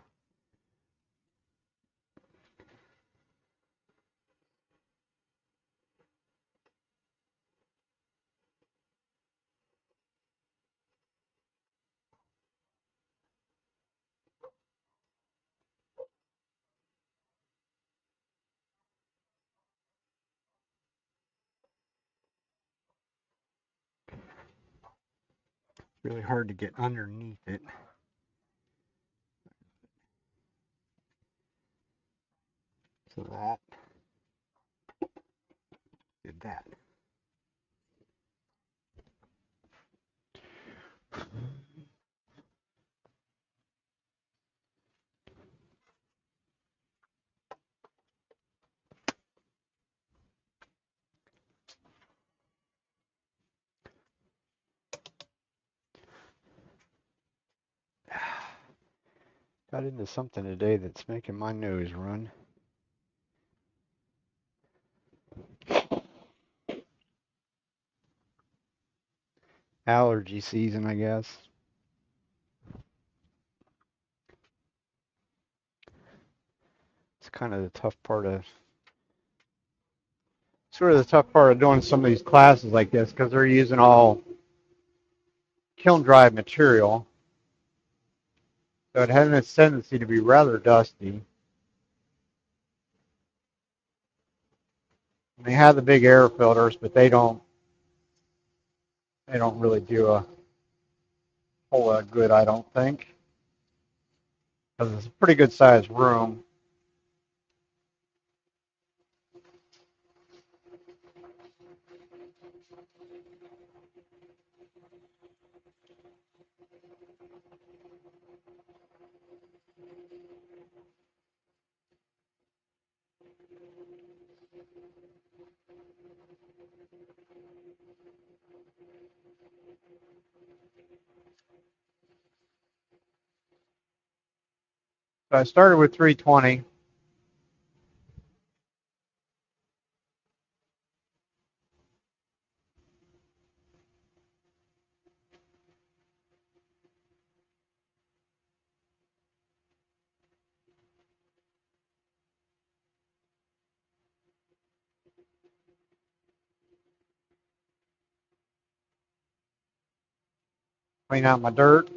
It's really hard to get underneath it. So that did that. Got into something today that's making my nose run. Allergy season, I guess. It's kind of the tough part of doing some of these classes like this, because they're using all kiln dried material, so it has a tendency to be rather dusty. And they have the big air filters, but they don't really do a whole lot of good, I don't think, because it's a pretty good sized room. So I started with 320. Clean out my dirt.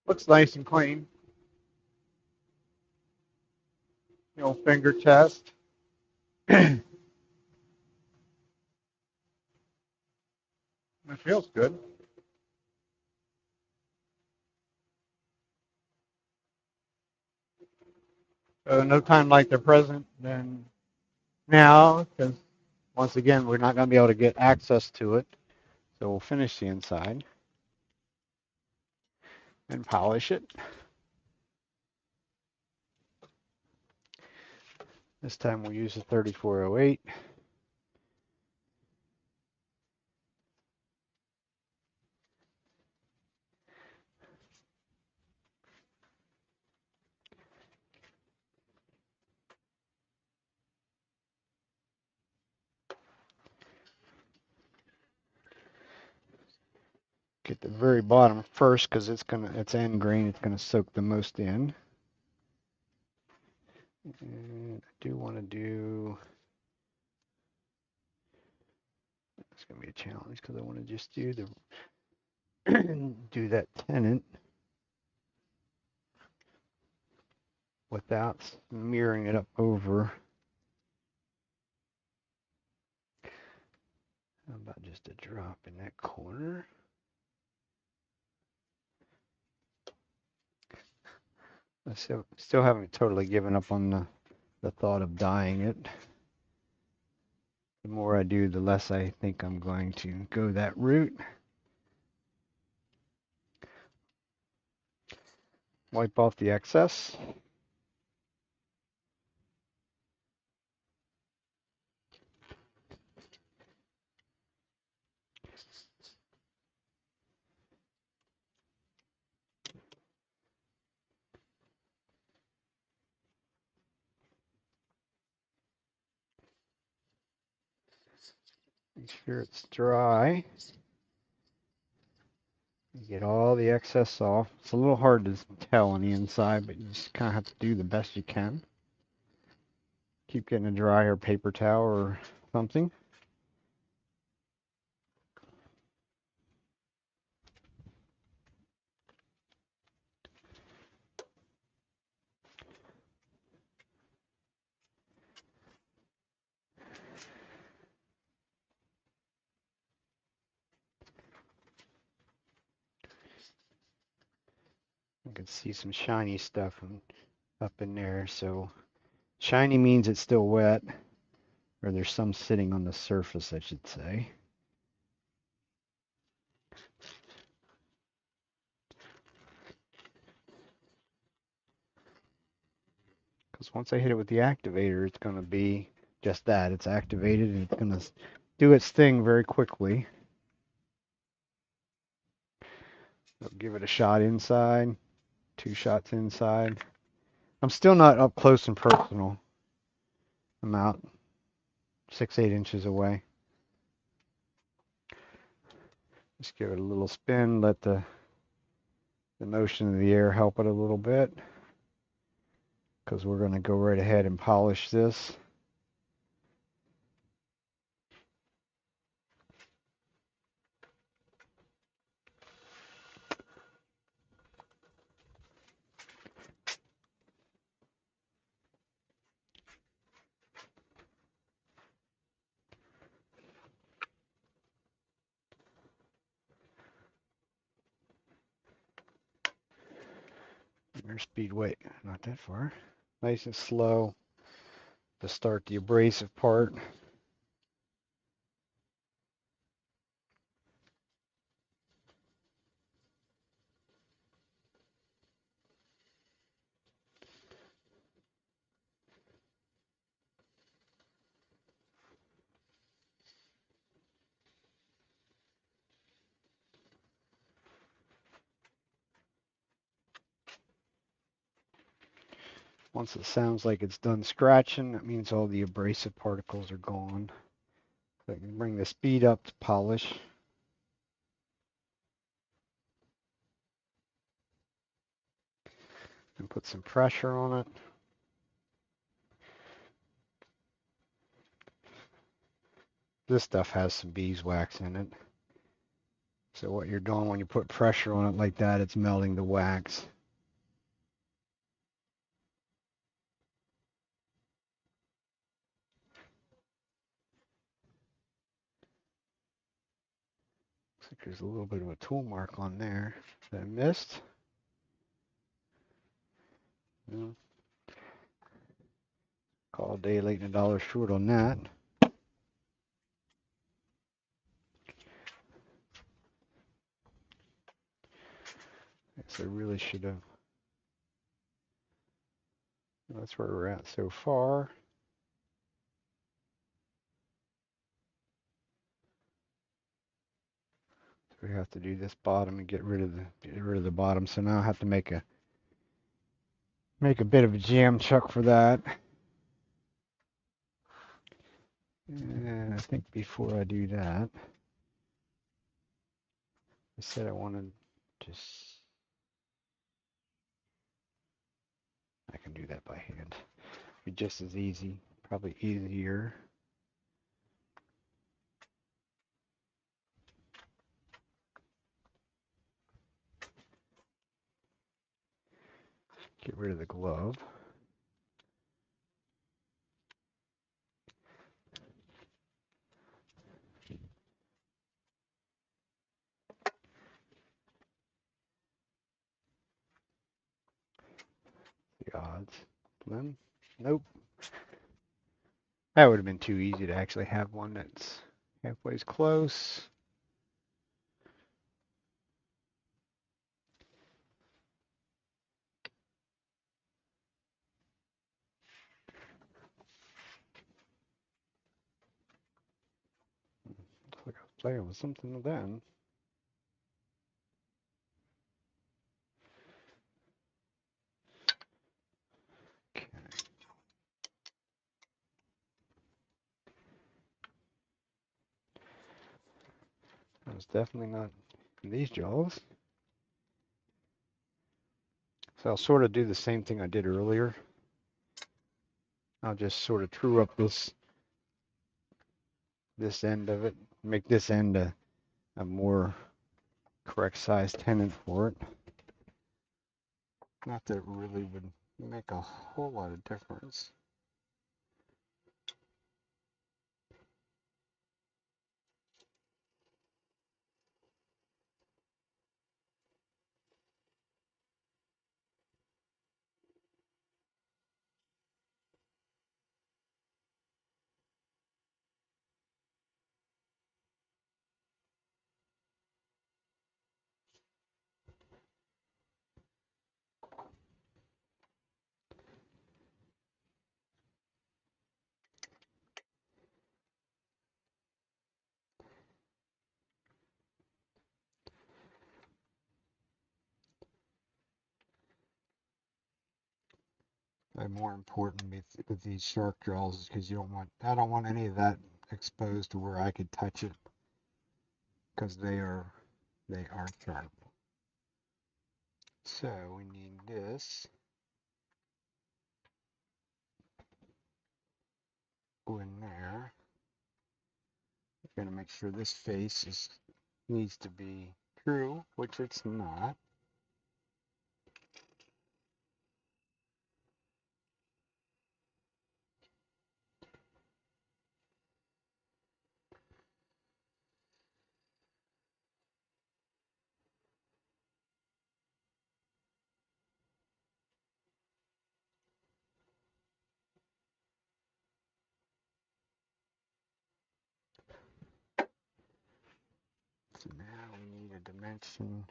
Looks nice and clean. The old finger test. It feels good. No time like the present than now, because once again, we're not going to be able to get access to it. So we'll finish the inside and polish it. This time we'll use the 3408. Get the very bottom first because it's end grain. It's gonna soak the most in. And I do want to do. It's gonna be a challenge because I want to just do the do that tenant without smearing it up over. How about just a drop in that corner? I still haven't totally given up on the thought of dyeing it. The more I do, the less I think I'm going to go that route. Wipe off the excess. Make sure it's dry. You get all the excess off. It's a little hard to tell on the inside, but you just kind of have to do the best you can. Keep getting a dryer paper towel or something. You can see some shiny stuff up in there. So shiny means it's still wet, or there's some sitting on the surface, I should say. Because once I hit it with the activator, it's going to be just that. It's activated and it's going to do its thing very quickly. So give it a shot inside, 2 shots inside. I'm still not up close and personal. I'm out 6-8 inches away. Just give it a little spin, let the motion of the air help it a little bit, because we're going to go right ahead and polish this. Airspeed, wait, not that far. Nice and slow to start the abrasive part. Once it sounds like it's done scratching, that means all the abrasive particles are gone. So I can bring the speed up to polish. And put some pressure on it. This stuff has some beeswax in it. So what you're doing when you put pressure on it like that, it's melting the wax. like there's a little bit of a tool mark on there that I missed. Well, call a day late and a dollar short on that. Guess I really should have. That's where we're at so far. So we have to do this bottom and get rid of the bottom. So now I have to make a bit of a jam chuck for that. And I think before I do that, I said I wanted just, I can do that by hand. Be just as easy, probably easier. Get rid of the glove. The odds. Limb? Nope. That would have been too easy to actually have one that's halfway close. Looks like I was playing with something then. Okay. That was definitely not in these jaws. So I'll sort of do the same thing I did earlier. I'll just sort of true up this end of it, make this end a more correct size tenon for it. Not that it really would make a whole lot of difference. More important with these shark jaws is because I don't want any of that exposed to where I could touch it, because they are sharp. So we need this. Go in there. We're gonna make sure this face needs to be true, which it's not. So now we need a dimension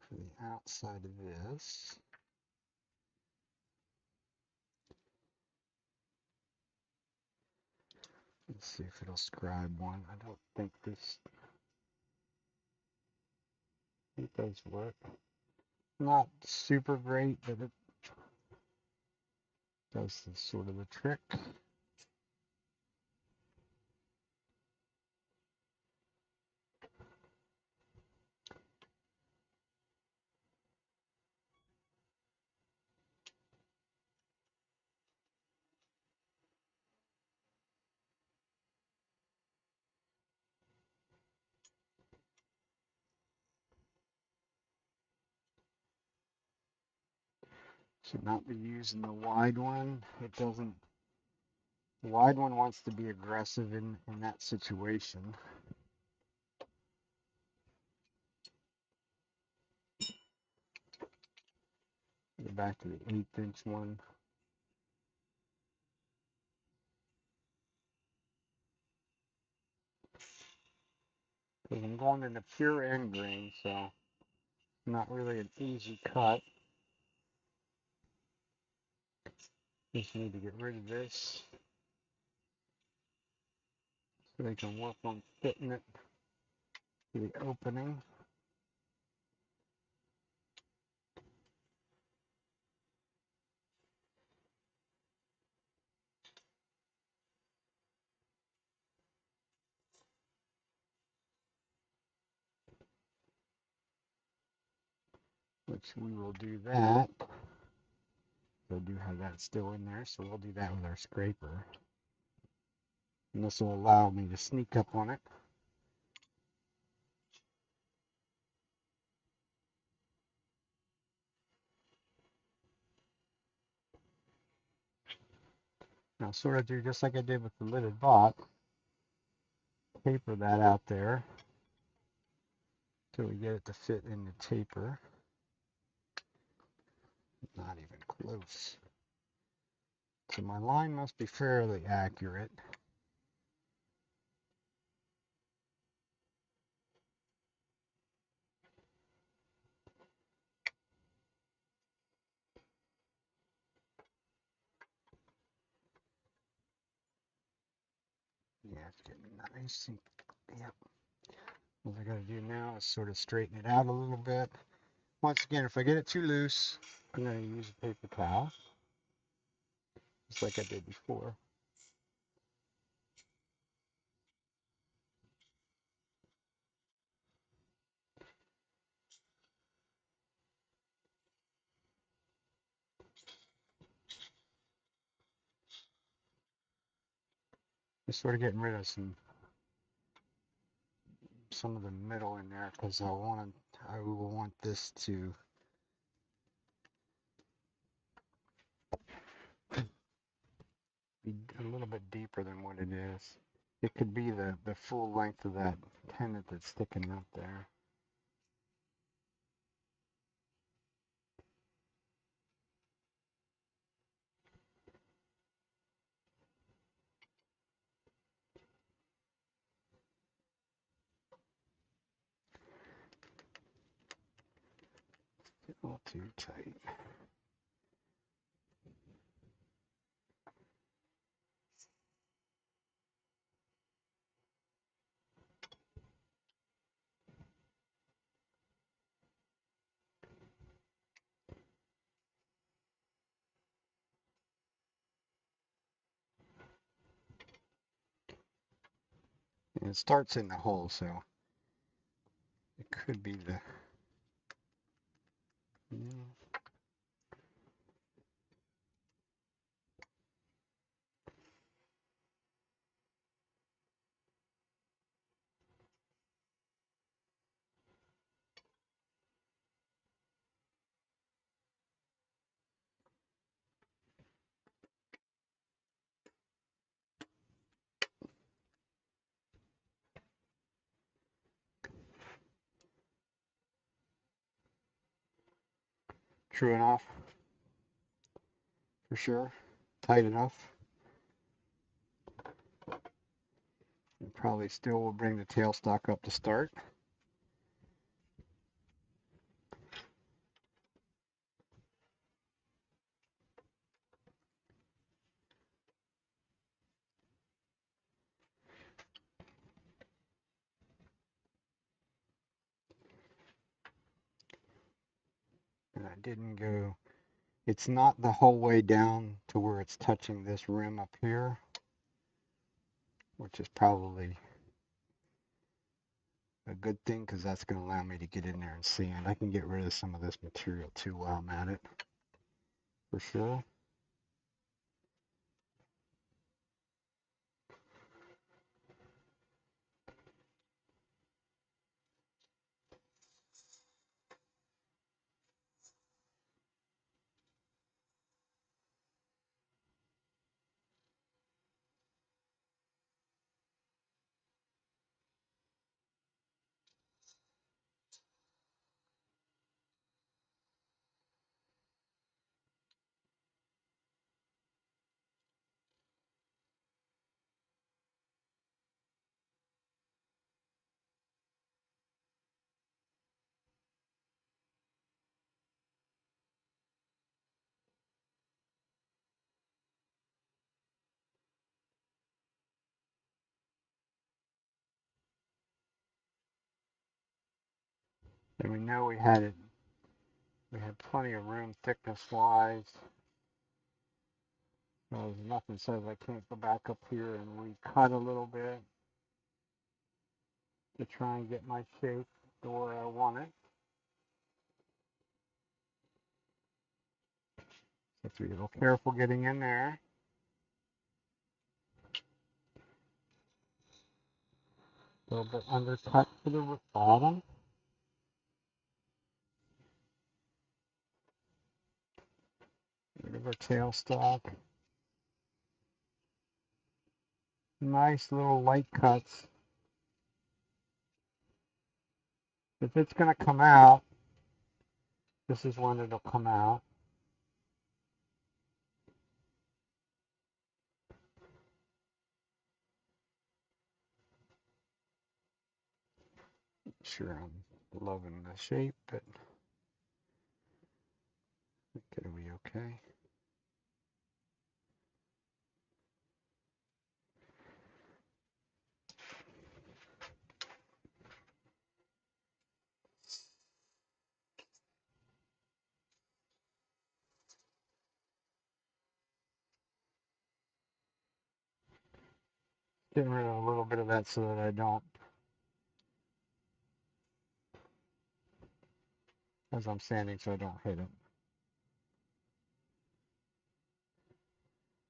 for the outside of this. Let's see if it'll scribe one. I don't think it does work. Not super great, but it does sort of the trick. Should not be using the wide one. It doesn't The wide one wants to be aggressive in that situation. Go back to the 1/8 one. Because I'm going into pure end grain, so not really an easy cut. Just need to get rid of this so they can work on fitting it to the opening. Which we will do that. I do have that still in there, so we'll do that with our scraper. And this will allow me to sneak up on it. Now sort of do just like I did with the lidded bot. Taper that out there till we get it to fit in the taper. Not even close. So my line must be fairly accurate. Yeah, it's getting nice. Yep. What I gotta do now is sort of straighten it out a little bit. Once again, if I get it too loose, I'm gonna use a paper towel, just like I did before. Just sort of getting rid of some of the middle in there because I will want this to be a little bit deeper than what it is. It could be the full length of that tenon that's sticking up there. A little too tight. And it starts in the hole, so it could be the. True enough, for sure. Tight enough. And probably still will bring the tailstock up to start. And I didn't go, it's not the whole way down to where it's touching this rim up here, which is probably a good thing because that's going to allow me to get in there and sand. I can get rid of some of this material too while I'm at it, for sure. And we know we had plenty of room thickness wise. There's nothing says I can't go back up here and recut a little bit to try and get my shape to where I want it. So have to be a little careful getting in there. A little bit undercut to the bottom. Rid of our tailstock. Nice little light cuts. If it's going to come out, this is when it'll come out. Sure, I'm loving the shape, but I think it'll be okay. Getting rid of a little bit of that so that I don't, as I'm sanding, so I don't hit it.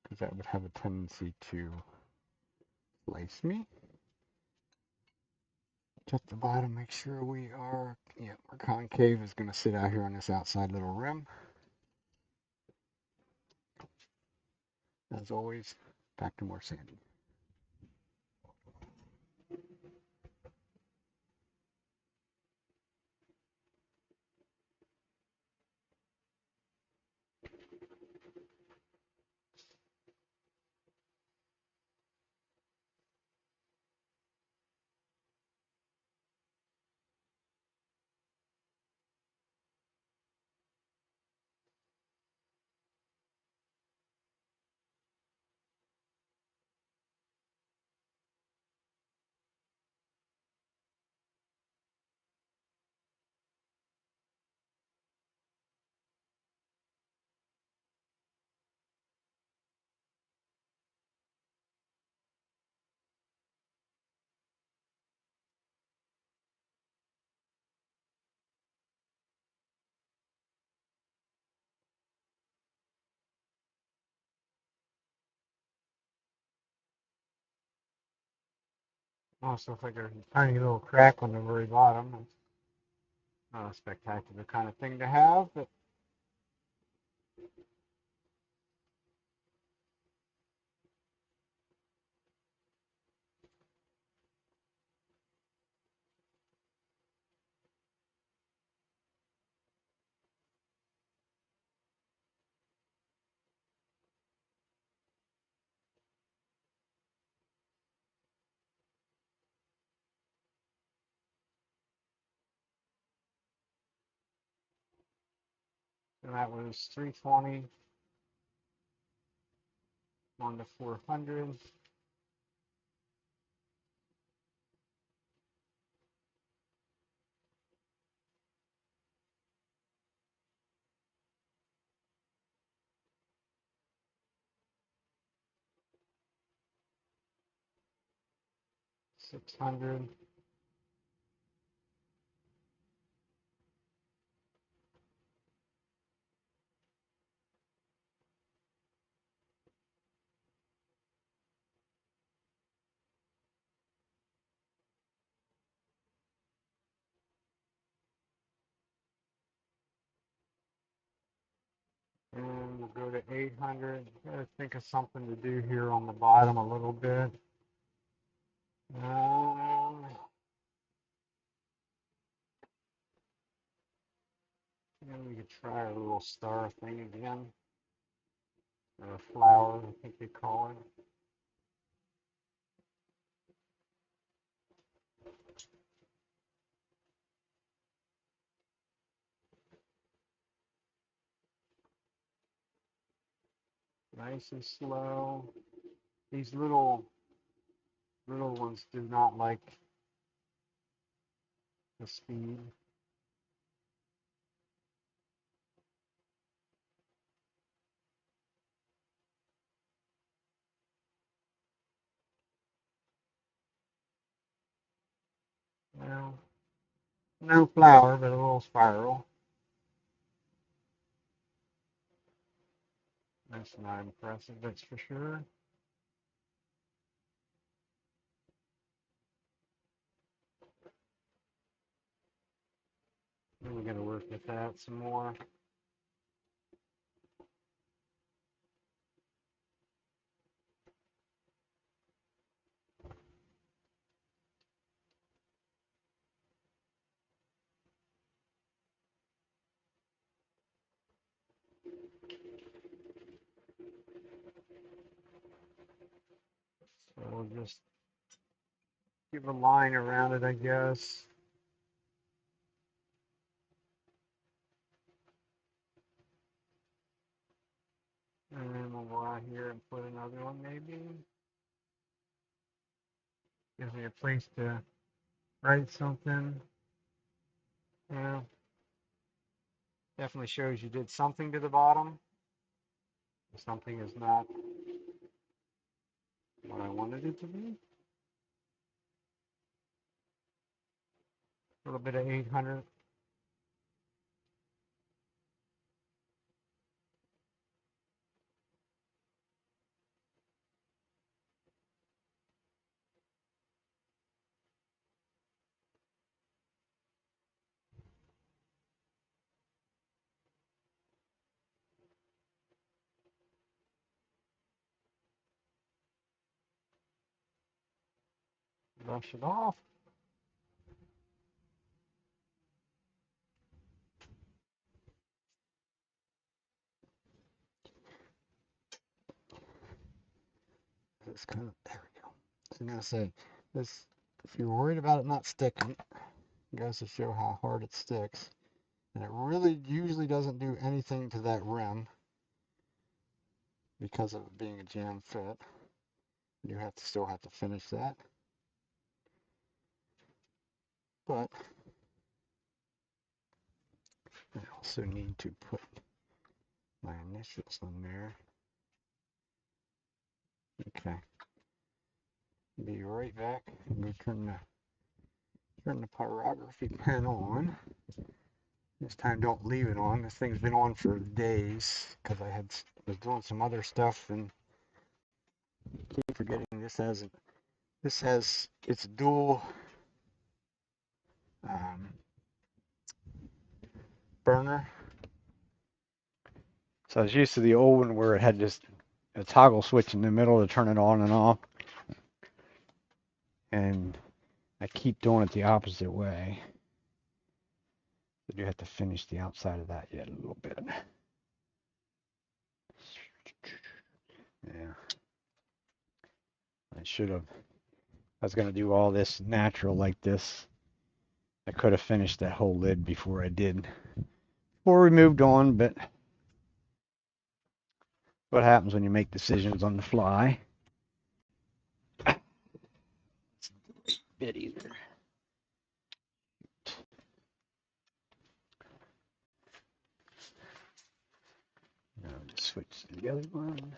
Because that would have a tendency to lace me. Check the bottom, make sure we are, yeah, our concave is going to sit out here on this outside little rim. As always, back to more sanding. Also, if I get a tiny little crack on the very bottom, it's not a spectacular kind of thing to have, but and that was 320, 1 to 400. 600. And we'll go to 800. Gotta think of something to do here on the bottom a little bit. And we could try a little star thing again. Or a flower, I think they call it. Nice and slow. These little ones do not like the speed. No flower, but a little spiral. That's not impressive, that's for sure. And we're going to work with that some more. So we'll just give a line around it, I guess. And then we'll go out here and put another one maybe. Gives me a place to write something. Yeah. Definitely shows you did something to the bottom. Something is not what I wanted it to be. A little bit of 800. Brush it off. This kind of, there we go. So I'm gonna say this. If you're worried about it not sticking, it goes to show how hard it sticks. And it really usually doesn't do anything to that rim because of it being a jam fit. You have to still have to finish that. But I also need to put my initials on there. Okay. Be right back. I'm going to turn the pyrography pen on. This time don't leave it on. This thing's been on for days because I was doing some other stuff and keep forgetting this has its dual um, burner. So I was used to the old one where it had just a toggle switch in the middle to turn it on and off. And I keep doing it the opposite way. But you have to finish the outside of that yet a little bit. Yeah. I should have. I was going to do all this natural like this. I could have finished that whole lid before I did. Before we moved on, but what happens when you make decisions on the fly? It's a bit easier. Now just switch to the other one.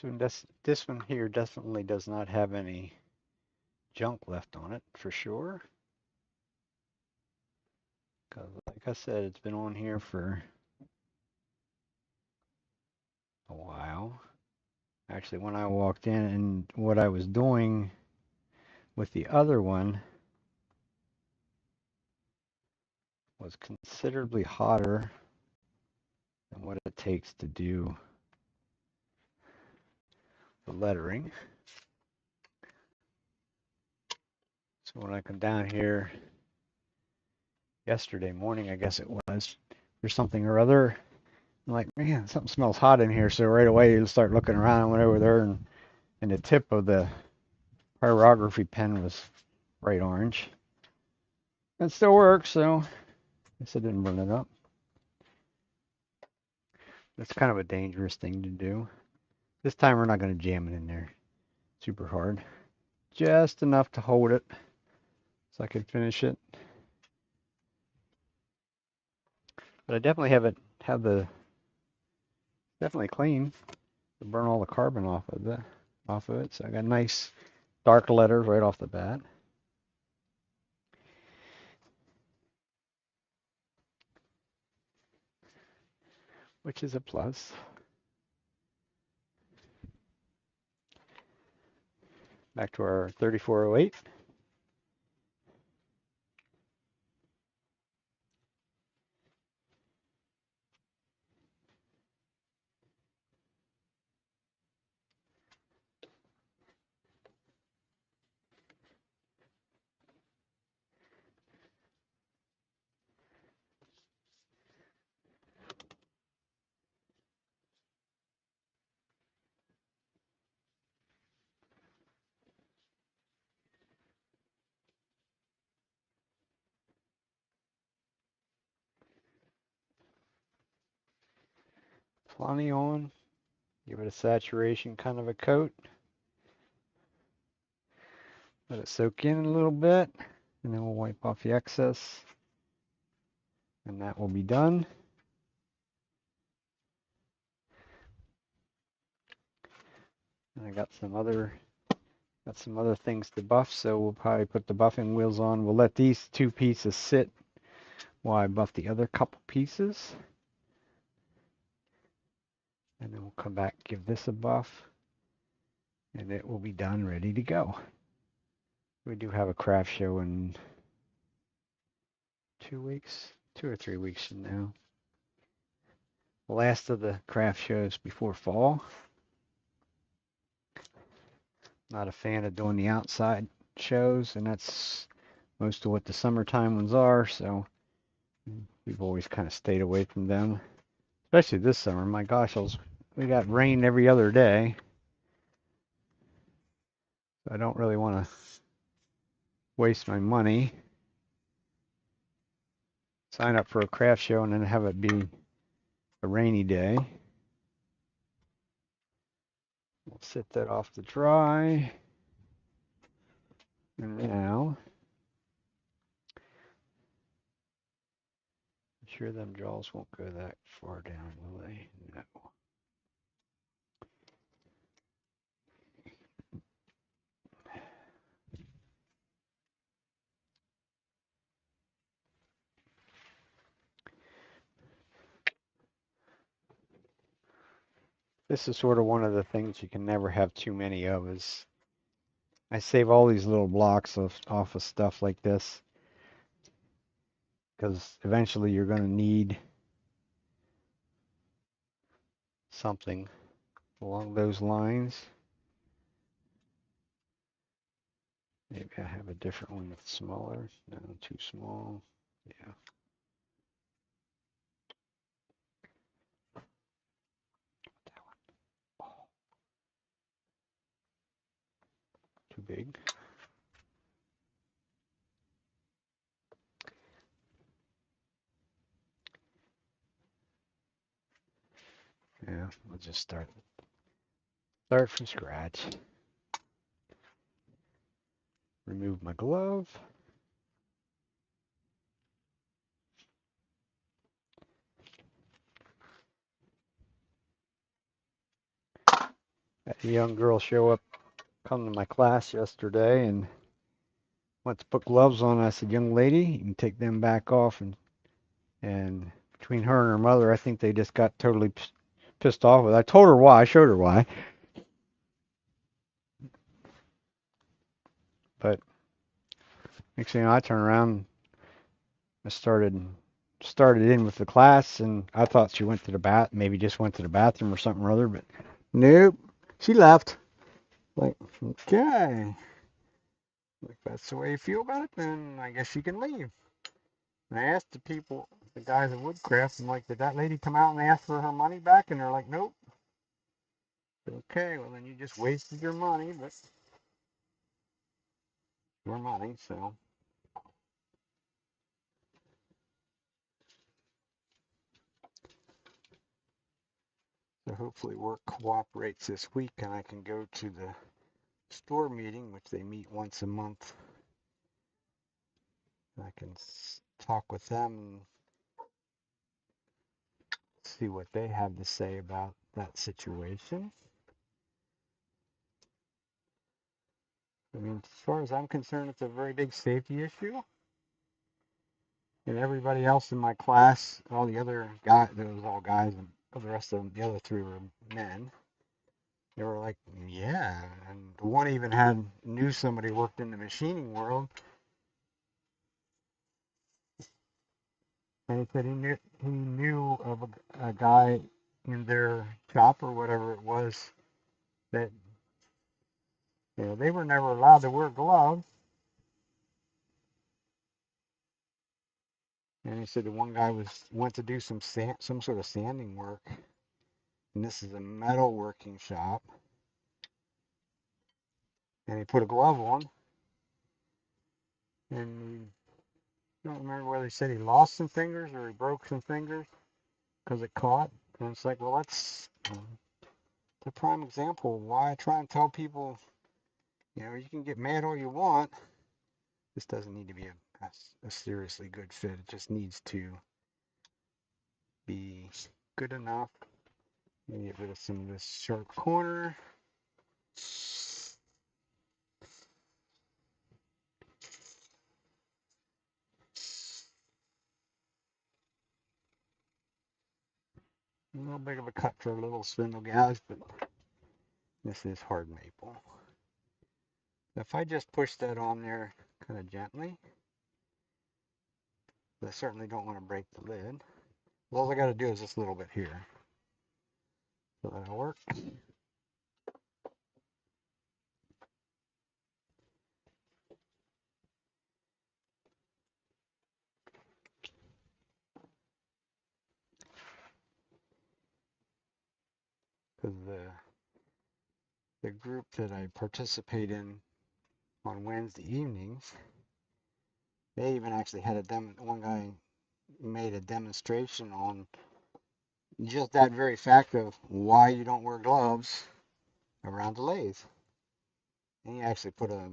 So this one here definitely does not have any junk left on it for sure. Because like I said, it's been on here for a while. Actually, when I walked in and what I was doing with the other one was considerably hotter than what it takes to do the lettering. So when I come down here yesterday morning, I guess it was, for something or other, I'm like, man, something smells hot in here. So right away you start looking around. I went over there and the tip of the pyrography pen was bright orange. It still works, so I guess I didn't burn it up. That's kind of a dangerous thing to do. This time we're not going to jam it in there super hard. Just enough to hold it so I can finish it. But I definitely definitely clean to burn all the carbon off of it. So I got nice dark letters right off the bat, which is a plus. Back to our 3408. Plenty on. Give it a saturation kind of a coat. Let it soak in a little bit, and then we'll wipe off the excess, and that will be done. And I got some other things to buff, so we'll probably put the buffing wheels on. We'll let these two pieces sit while I buff the other couple pieces. And then we'll come back, give this a buff, and it will be done, ready to go. We do have a craft show in 2 weeks, 2 or 3 weeks from now. The last of the craft shows before fall. Not a fan of doing the outside shows, and that's most of what the summertime ones are, so we've always kind of stayed away from them. Especially this summer. My gosh, we got rain every other day. So I don't really want to waste my money. Sign up for a craft show and then have it be a rainy day. We'll set that off to dry. And now, I'm sure them jaws won't go that far down, will they? No. This is sort of one of the things you can never have too many of is I save all these little blocks off of stuff like this because eventually you're going to need something along those lines. Maybe I have a different one that's smaller. No, too small. Yeah. Too big. Yeah, we'll just start from scratch. Remove my glove. Had a young girl come to my class yesterday and went to put gloves on. I said, young lady, you can take them back off. And between her and her mother, I think they just got totally pissed off with it. I told her why. I showed her why. But next thing you know, I turned around, I started in with the class, and I thought she went to the maybe just went to the bathroom or something or other, but nope, she left. Like, okay, if that's the way you feel about it, then I guess you can leave. And I asked the guys at Woodcraft, I'm like, did that lady come out and ask for her money back? And they're like, nope. Okay, well then you just wasted your money, but your money, so. So hopefully work cooperates this week and I can go to the store meeting, which they meet once a month. I can talk with them and see what they have to say about that situation. I mean, as far as I'm concerned, it's a very big safety issue. And everybody else in my class, all the other guys, there was all guys, and the rest of them, the other three were men. They were like, yeah. And one even knew somebody who worked in the machining world. And he said he knew of a guy in their shop or whatever it was that they were never allowed to wear gloves. And he said the one guy went to do some sort of sanding work, and this is a metal working shop, and he put a glove on, and I don't remember whether he said he lost some fingers or he broke some fingers because it caught. And it's like, well, that's the prime example of why I try and tell people, you can get mad all you want. This doesn't need to be a seriously good fit. It just needs to be good enough. Get rid of some of this sharp corner. A little bit of a cut for a little spindle gouge, but this is hard maple. If I just push that on there kind of gently, but I certainly don't want to break the lid. All I got to do is this little bit here. So that'll work. Because the group that I participate in on Wednesday evenings, they even actually had one guy made a demonstration on just that very fact of why you don't wear gloves around the lathe. And he actually put I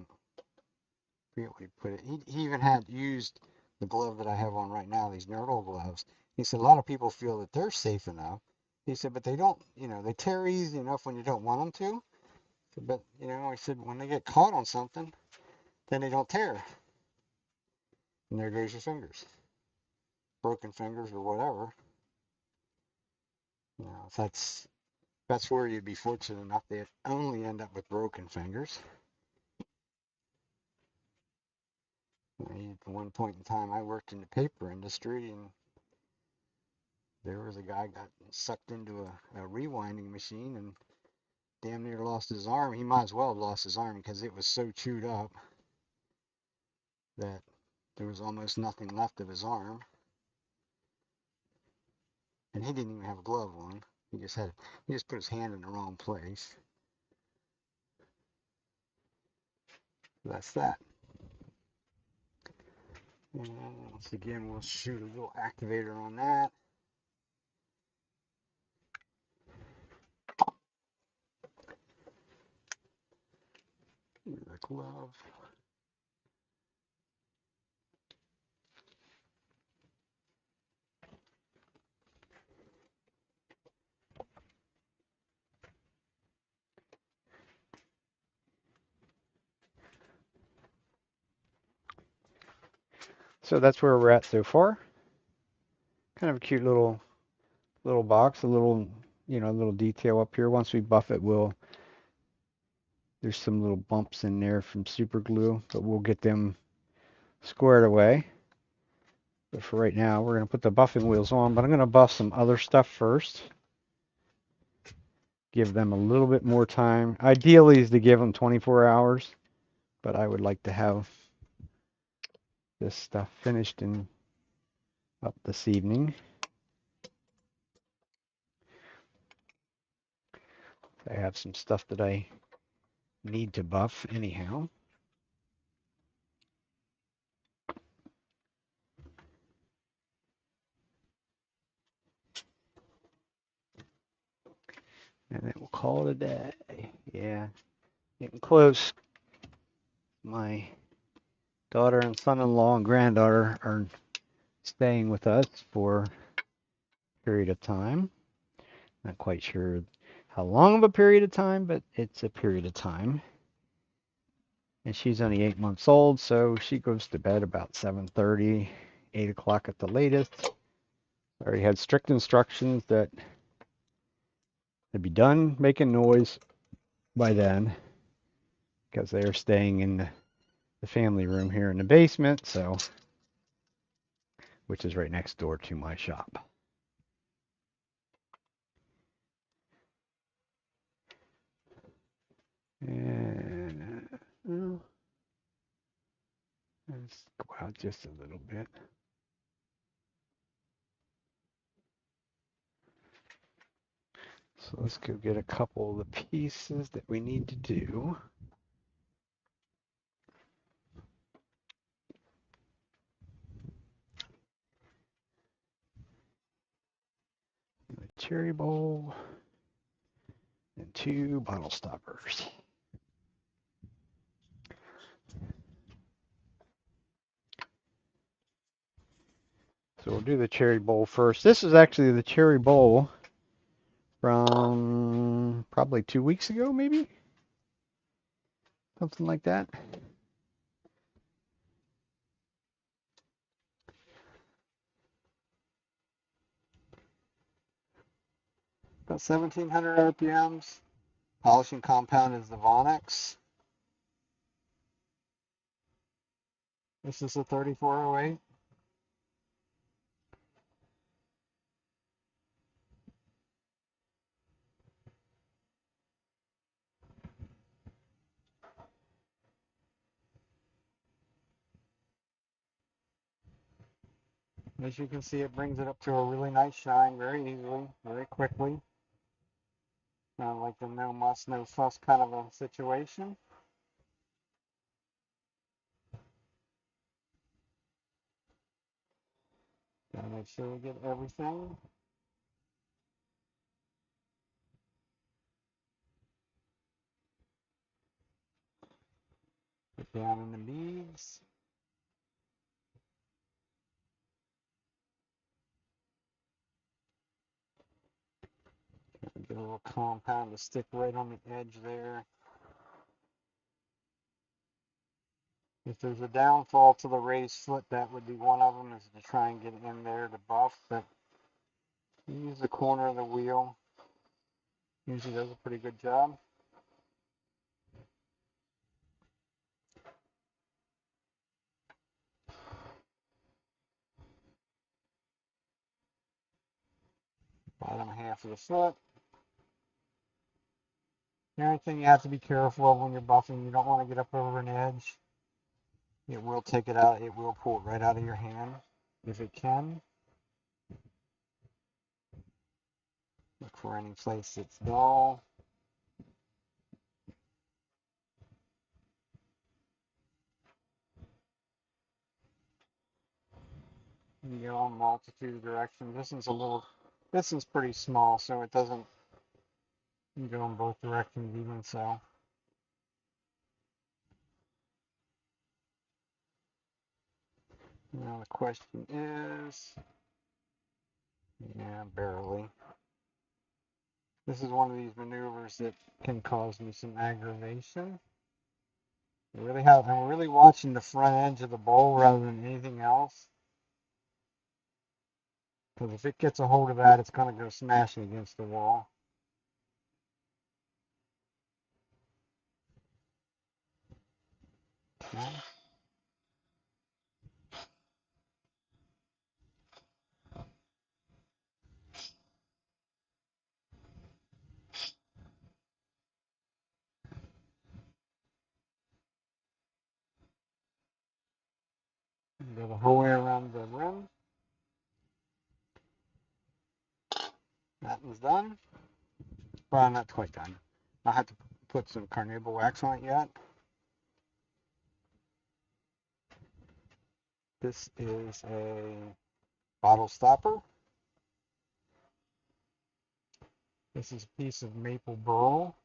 forget what he put it. He even had used the glove that I have on right now, these Nerdle gloves. He said a lot of people feel that they're safe enough. He said, but they don't, they tear easy enough when you don't want them to. But, he said when they get caught on something, then they don't tear. And there goes your fingers. Broken fingers or whatever. That's where you'd be fortunate enough to only end up with broken fingers. At one point in time, I worked in the paper industry, and there was a guy got sucked into a rewinding machine and damn near lost his arm. He might as well have lost his arm because it was so chewed up that there was almost nothing left of his arm. And he didn't even have a glove on. He just put his hand in the wrong place. So that's that. And once again, we'll shoot a little activator on that. The glove. So that's where we're at so far. Kind of a cute little box, a little detail up here. Once we buff it, there's some little bumps in there from super glue, but we'll get them squared away. But for right now, we're going to put the buffing wheels on, but I'm going to buff some other stuff first. Give them a little bit more time. Ideally is to give them 24 hours, but I would like to have this stuff finished and up this evening. I have some stuff that I need to buff anyhow. And then we'll call it a day. Yeah, getting close. My daughter and son-in-law and granddaughter are staying with us for a period of time. Not quite sure how long of a period of time, but it's a period of time. And she's only 8 months old, so she goes to bed about 7:30, 8 o'clock at the latest. I already had strict instructions that they'd be done making noise by then because they are staying in the family room here in the basement, so which is right next door to my shop. And let's go out just a little bit. So let's go get a couple of the pieces that we need to do. A cherry bowl and 2 bottle stoppers. So we'll do the cherry bowl first. This is actually the cherry bowl from probably 2 weeks ago, maybe? Something like that. About 1,700 RPMs. Polishing compound is the Vonix. This is a 3408. As you can see, it brings it up to a really nice shine very easily, very quickly. Not like the no muss, no fuss kind of a situation. Gotta make sure we get everything. Get down in the beads. Get a little compound to stick right on the edge there. If there's a downfall to the raised slit, that would be one of them, is to try and get in there to buff. But use the corner of the wheel. Usually does a pretty good job. Bottom half of the foot. The only thing you have to be careful of when you're buffing, you don't want to get up over an edge. It will take it out. It will pull it right out of your hand if it can. Look for any place that's dull. You go in a multitude of directions. This is pretty small, so it doesn't go in both directions even so. Now the question is, yeah, barely. This is one of these maneuvers that can cause me some aggravation. I'm really watching the front edge of the bowl rather than anything else. Because if it gets a hold of that, it's going to go smashing against the wall. Okay. Go the whole way around the rim. That one's done. Well, not quite done. I'll have to put some carnauba wax on it yet. This is a bottle stopper. This is a piece of maple burl.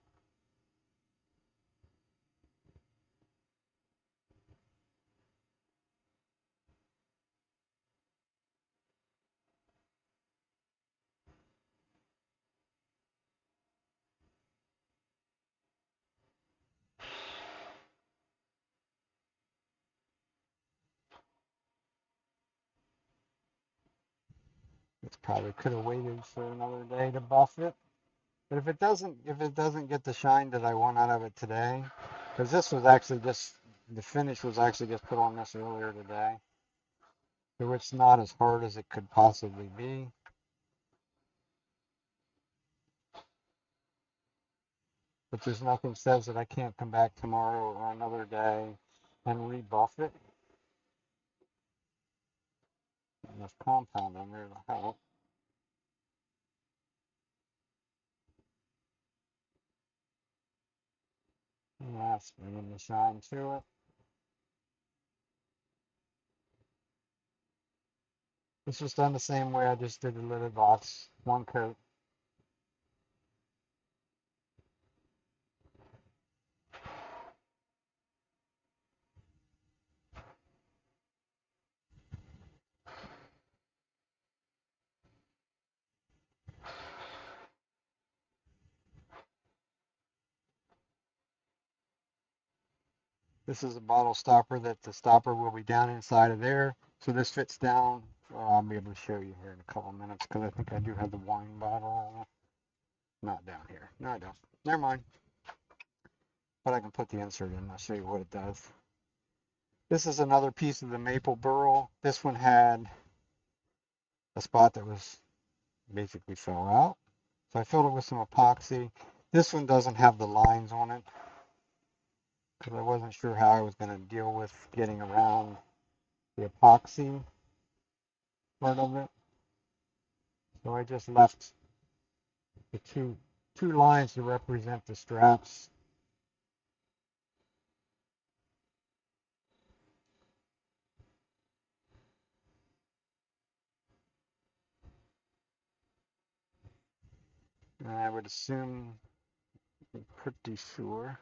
Probably could have waited for another day to buff it. But if it doesn't get the shine that I want out of it today, because this was actually just the finish was actually just put on this earlier today, so it's not as hard as it could possibly be. But there's nothing says that I can't come back tomorrow or another day and rebuff it. And there's compound on there to help. And that's bringing the shine to it. This was done the same way I just did the lidded box. One coat. This is a bottle stopper that the stopper will be down inside of there. So this fits down. Well, I'll be able to show you here in a couple of minutes because I think I do have the wine bottle. Not down here. No, I don't. Never mind. But I can put the insert in. I'll show you what it does. This is another piece of the maple burl. This one had a spot that was basically fell out. So I filled it with some epoxy. This one doesn't have the lines on it because I wasn't sure how I was going to deal with getting around the epoxy part of it. So I just left the two lines to represent the straps. And I would assume, I'm pretty sure,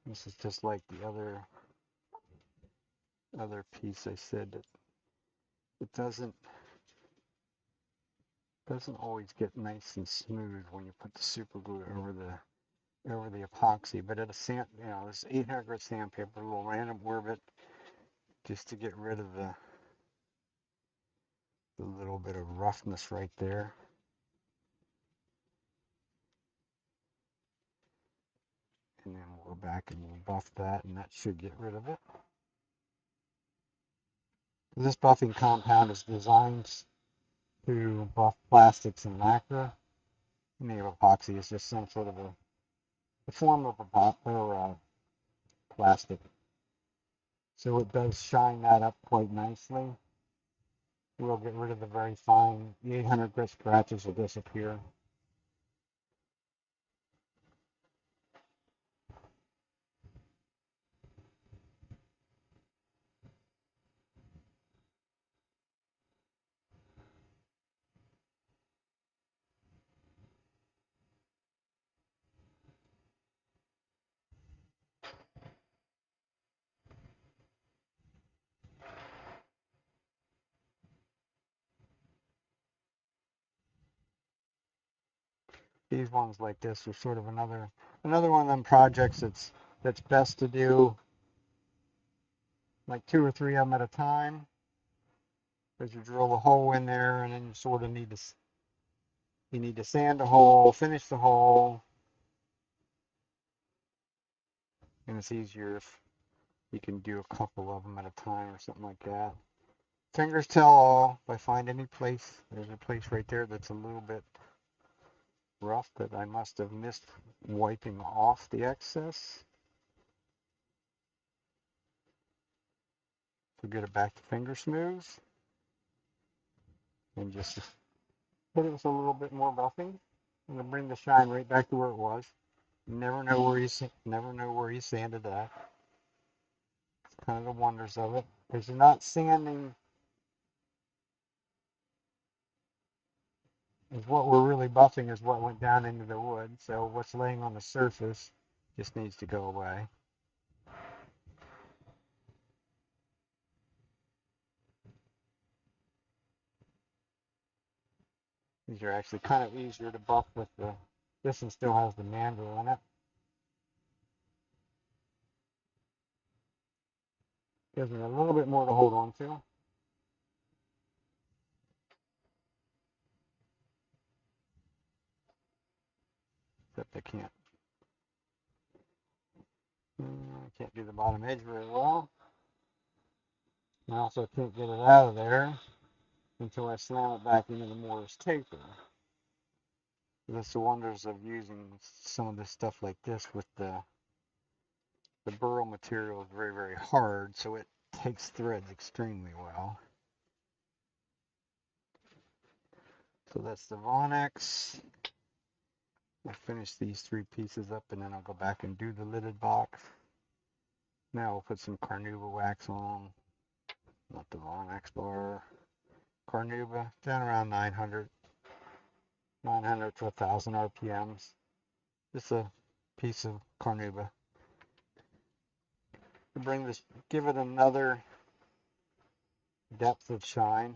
this is just like the other piece I said that it doesn't always get nice and smooth when you put the super glue over the epoxy, but at a sand, this 800 grit sandpaper, a little random orbit, just to get rid of the little bit of roughness right there. And then we'll go back and we'll buff that, and that should get rid of it. This buffing compound is designed to buff plastics and lacquer. Native epoxy is just some sort of a form of plastic. So it does shine that up quite nicely. We'll get rid of the very fine, the 800 grit scratches will disappear. These ones like this are sort of another one of them projects that's best to do like 2 or 3 of them at a time, because you drill a hole in there and then you sort of need to sand the hole, finish the hole, and it's easier if you can do a couple of them at a time or something like that. Fingers tell all. If I find any place, there's a place right there that's a little bit rough that I must have missed wiping off the excess. So get it back to finger smooth and just hit it with a little bit more buffing and to bring the shine right back to where it was. You never know where you sanded that. It's kind of the wonders of it, because you're not sanding. Is what we're really buffing is what went down into the wood. So what's laying on the surface just needs to go away. These are actually kind of easier to buff with this one still has the mandrel in it. Gives me a little bit more to hold on to. I can't do the bottom edge very well. I also can't get it out of there until I slam it back into the mortise taper. That's the wonders of using some of this stuff like this with the burl material is very, very hard, so it takes threads extremely well. So that's the Vonnex. I'll finish these 3 pieces up and then I'll go back and do the lidded box. Now we'll put some Carnauba wax on, not the Vonnex bar. Carnauba, down around 900 to 1,000 RPMs. Just a piece of Carnauba. Bring this, give it another depth of shine.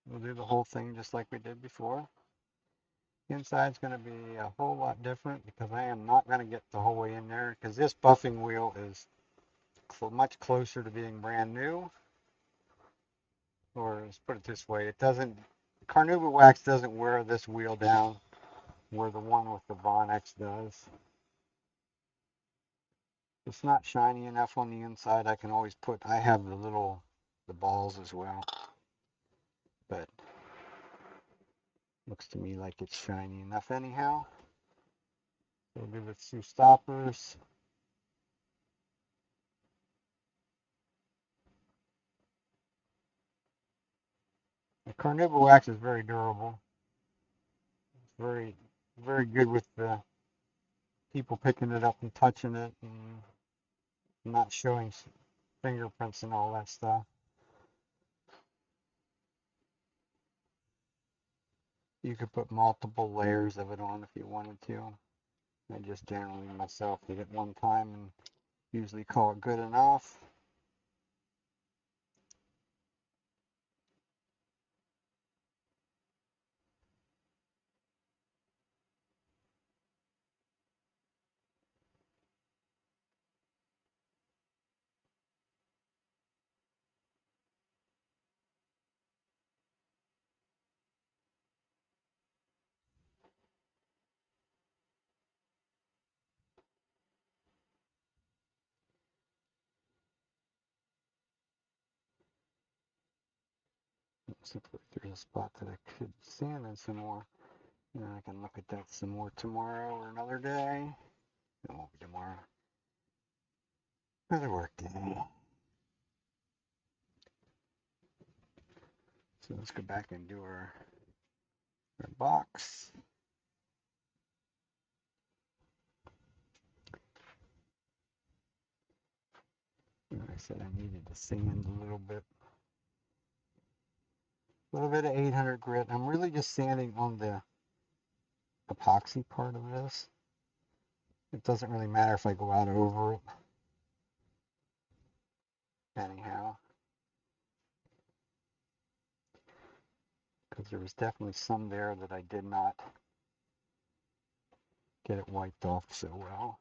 We'll do the whole thing just like we did before. The inside's going to be a whole lot different because I am not going to get the whole way in there because this buffing wheel is much closer to being brand new. Or let's put it this way, it doesn't, Carnauba wax doesn't wear this wheel down where the one with the Vonnex does. It's not shiny enough on the inside. I can always put, I have the balls as well, but looks to me like it's shiny enough anyhow. So we'll give it 2 stoppers. The Carnauba wax is very durable. It's very, very good with the people picking it up and touching it and not showing fingerprints and all that stuff. You could put multiple layers of it on if you wanted to. I just generally myself did it one time and usually call it good enough. Simply there's a spot that I could sand in some more. And I can look at that some more tomorrow or another day. It won't be tomorrow. Another work day. So let's go back and do our box. And I said I needed to sand a little bit. A little bit of 800 grit. I'm really just sanding on the epoxy part of this. It doesn't really matter if I go out over it. Anyhow. Because there was definitely some there that I did not get it wiped off so well.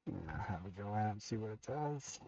Now have it go in and see what it does.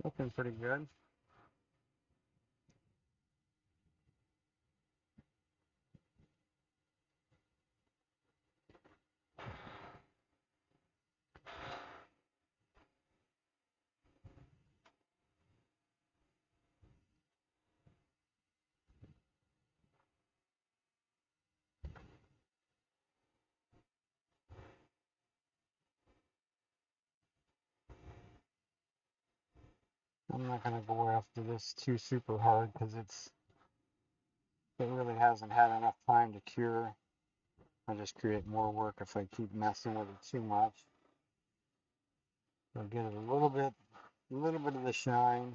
Looking pretty good. I'm not going to go after this too super hard because it really hasn't had enough time to cure. I'll just create more work if I keep messing with it too much. I'll get it a little bit of the shine,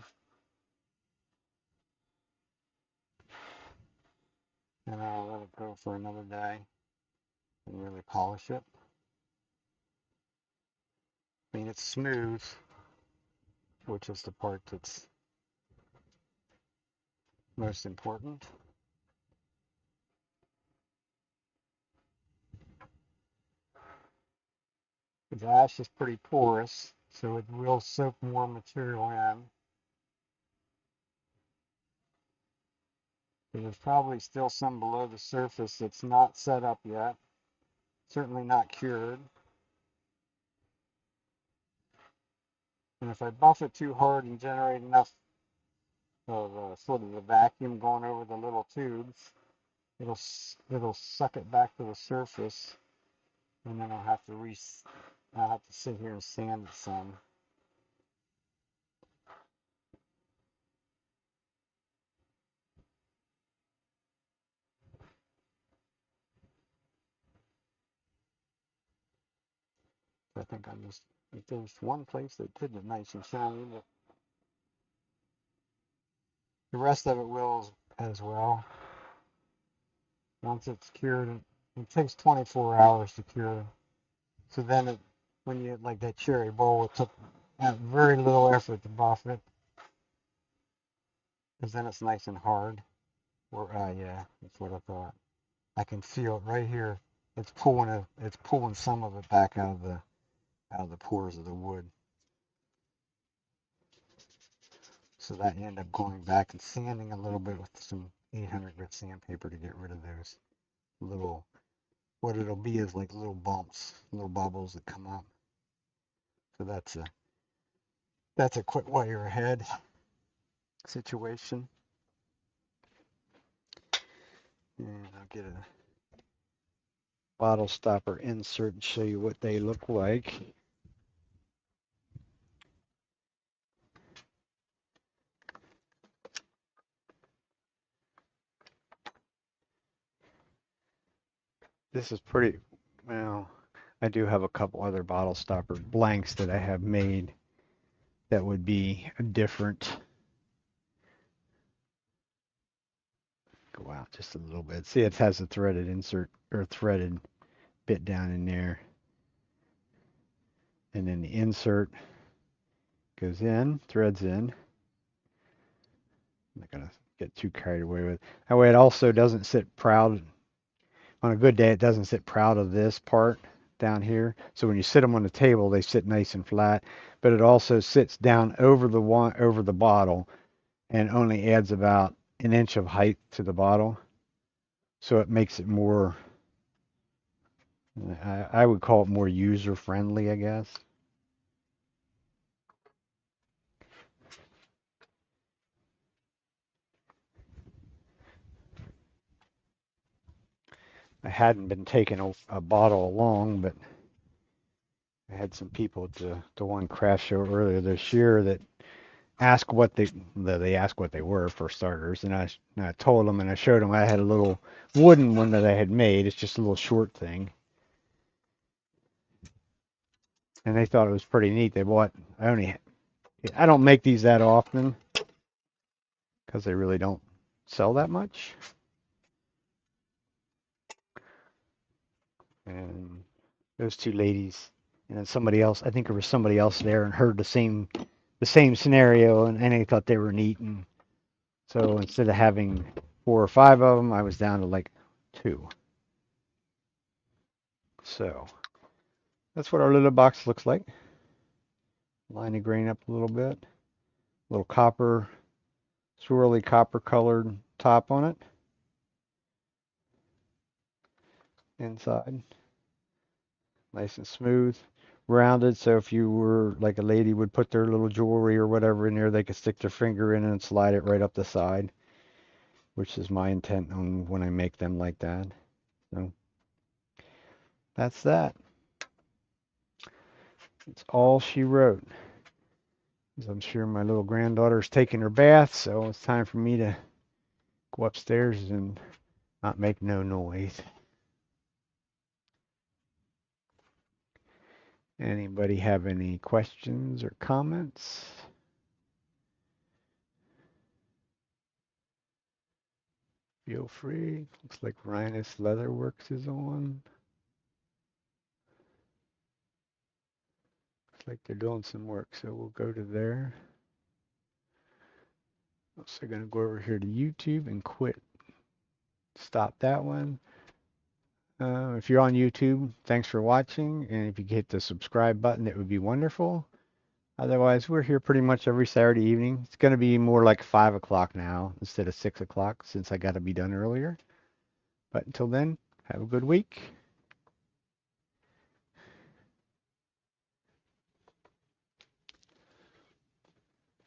and I'll let it go for another day and really polish it. I mean, it's smooth, which is the part that's most important. The ash is pretty porous, so it will soak more material in. There's probably still some below the surface that's not set up yet, certainly not cured. And if I buff it too hard and generate enough of sort of the vacuum going over the little tubes, it'll suck it back to the surface, and then I'll have to sit here and sand it some. I think if there's one place that did it nice and shiny, but the rest of it will as well. Once it's cured, it takes 24 hours to cure. So then when you like that cherry bowl, it took very little effort to buff it, because then it's nice and hard. Or yeah, that's what I thought. I can feel it right here. It's pulling some of it back out of the pores of the wood. So that you end up going back and sanding a little bit with some 800 grit sandpaper to get rid of those little, what it'll be is like little bumps, little bubbles that come up. So that's a quick while you're ahead situation. And I'll get a bottle stopper insert and show you what they look like. This is pretty, well, I do have a couple other bottle stopper blanks that I have made that would be different. Go out just a little bit. See, it has a threaded insert or threaded bit down in there. And then the insert goes in, threads in. I'm not going to get too carried away with it. That way it also doesn't sit proud. On a good day, it doesn't sit proud of this part down here. So when you sit them on the table, they sit nice and flat. But it also sits down over the bottle and only adds about an inch of height to the bottle. So it makes it more, I would call it more user friendly, I guess. I hadn't been taking a bottle along, but I had some people at the one craft show earlier this year that asked they asked what they were for starters, and I told them and I showed them I had a little wooden one that I had made. It's just a little short thing, and they thought it was pretty neat. They bought I don't make these that often because they really don't sell that much. And those two ladies and then somebody else, I think there was somebody else there and heard the same scenario, and they thought they were neat. And so instead of having 4 or 5 of them, I was down to like 2. So that's what our little box looks like. Line the grain up a little bit. Little copper, swirly copper colored top on it. Inside. Nice and smooth. Rounded, so if you were like a lady would put their little jewelry or whatever in there, they could stick their finger in and slide it right up the side, which is my intent on when I make them like that. So that's that. It's all she wrote. As I'm sure my little granddaughter's taking her bath, so it's time for me to go upstairs and not make no noise. Anybody have any questions or comments? Feel free. Looks like Rhinus Leatherworks is on. Looks like they're doing some work, so we'll go to there. So I'm going to go over here to YouTube and quit. Stop that one. If you're on YouTube, thanks for watching. And if you could hit the subscribe button, it would be wonderful. Otherwise, we're here pretty much every Saturday evening. It's going to be more like 5 o'clock now instead of 6 o'clock since I got to be done earlier. But until then, have a good week.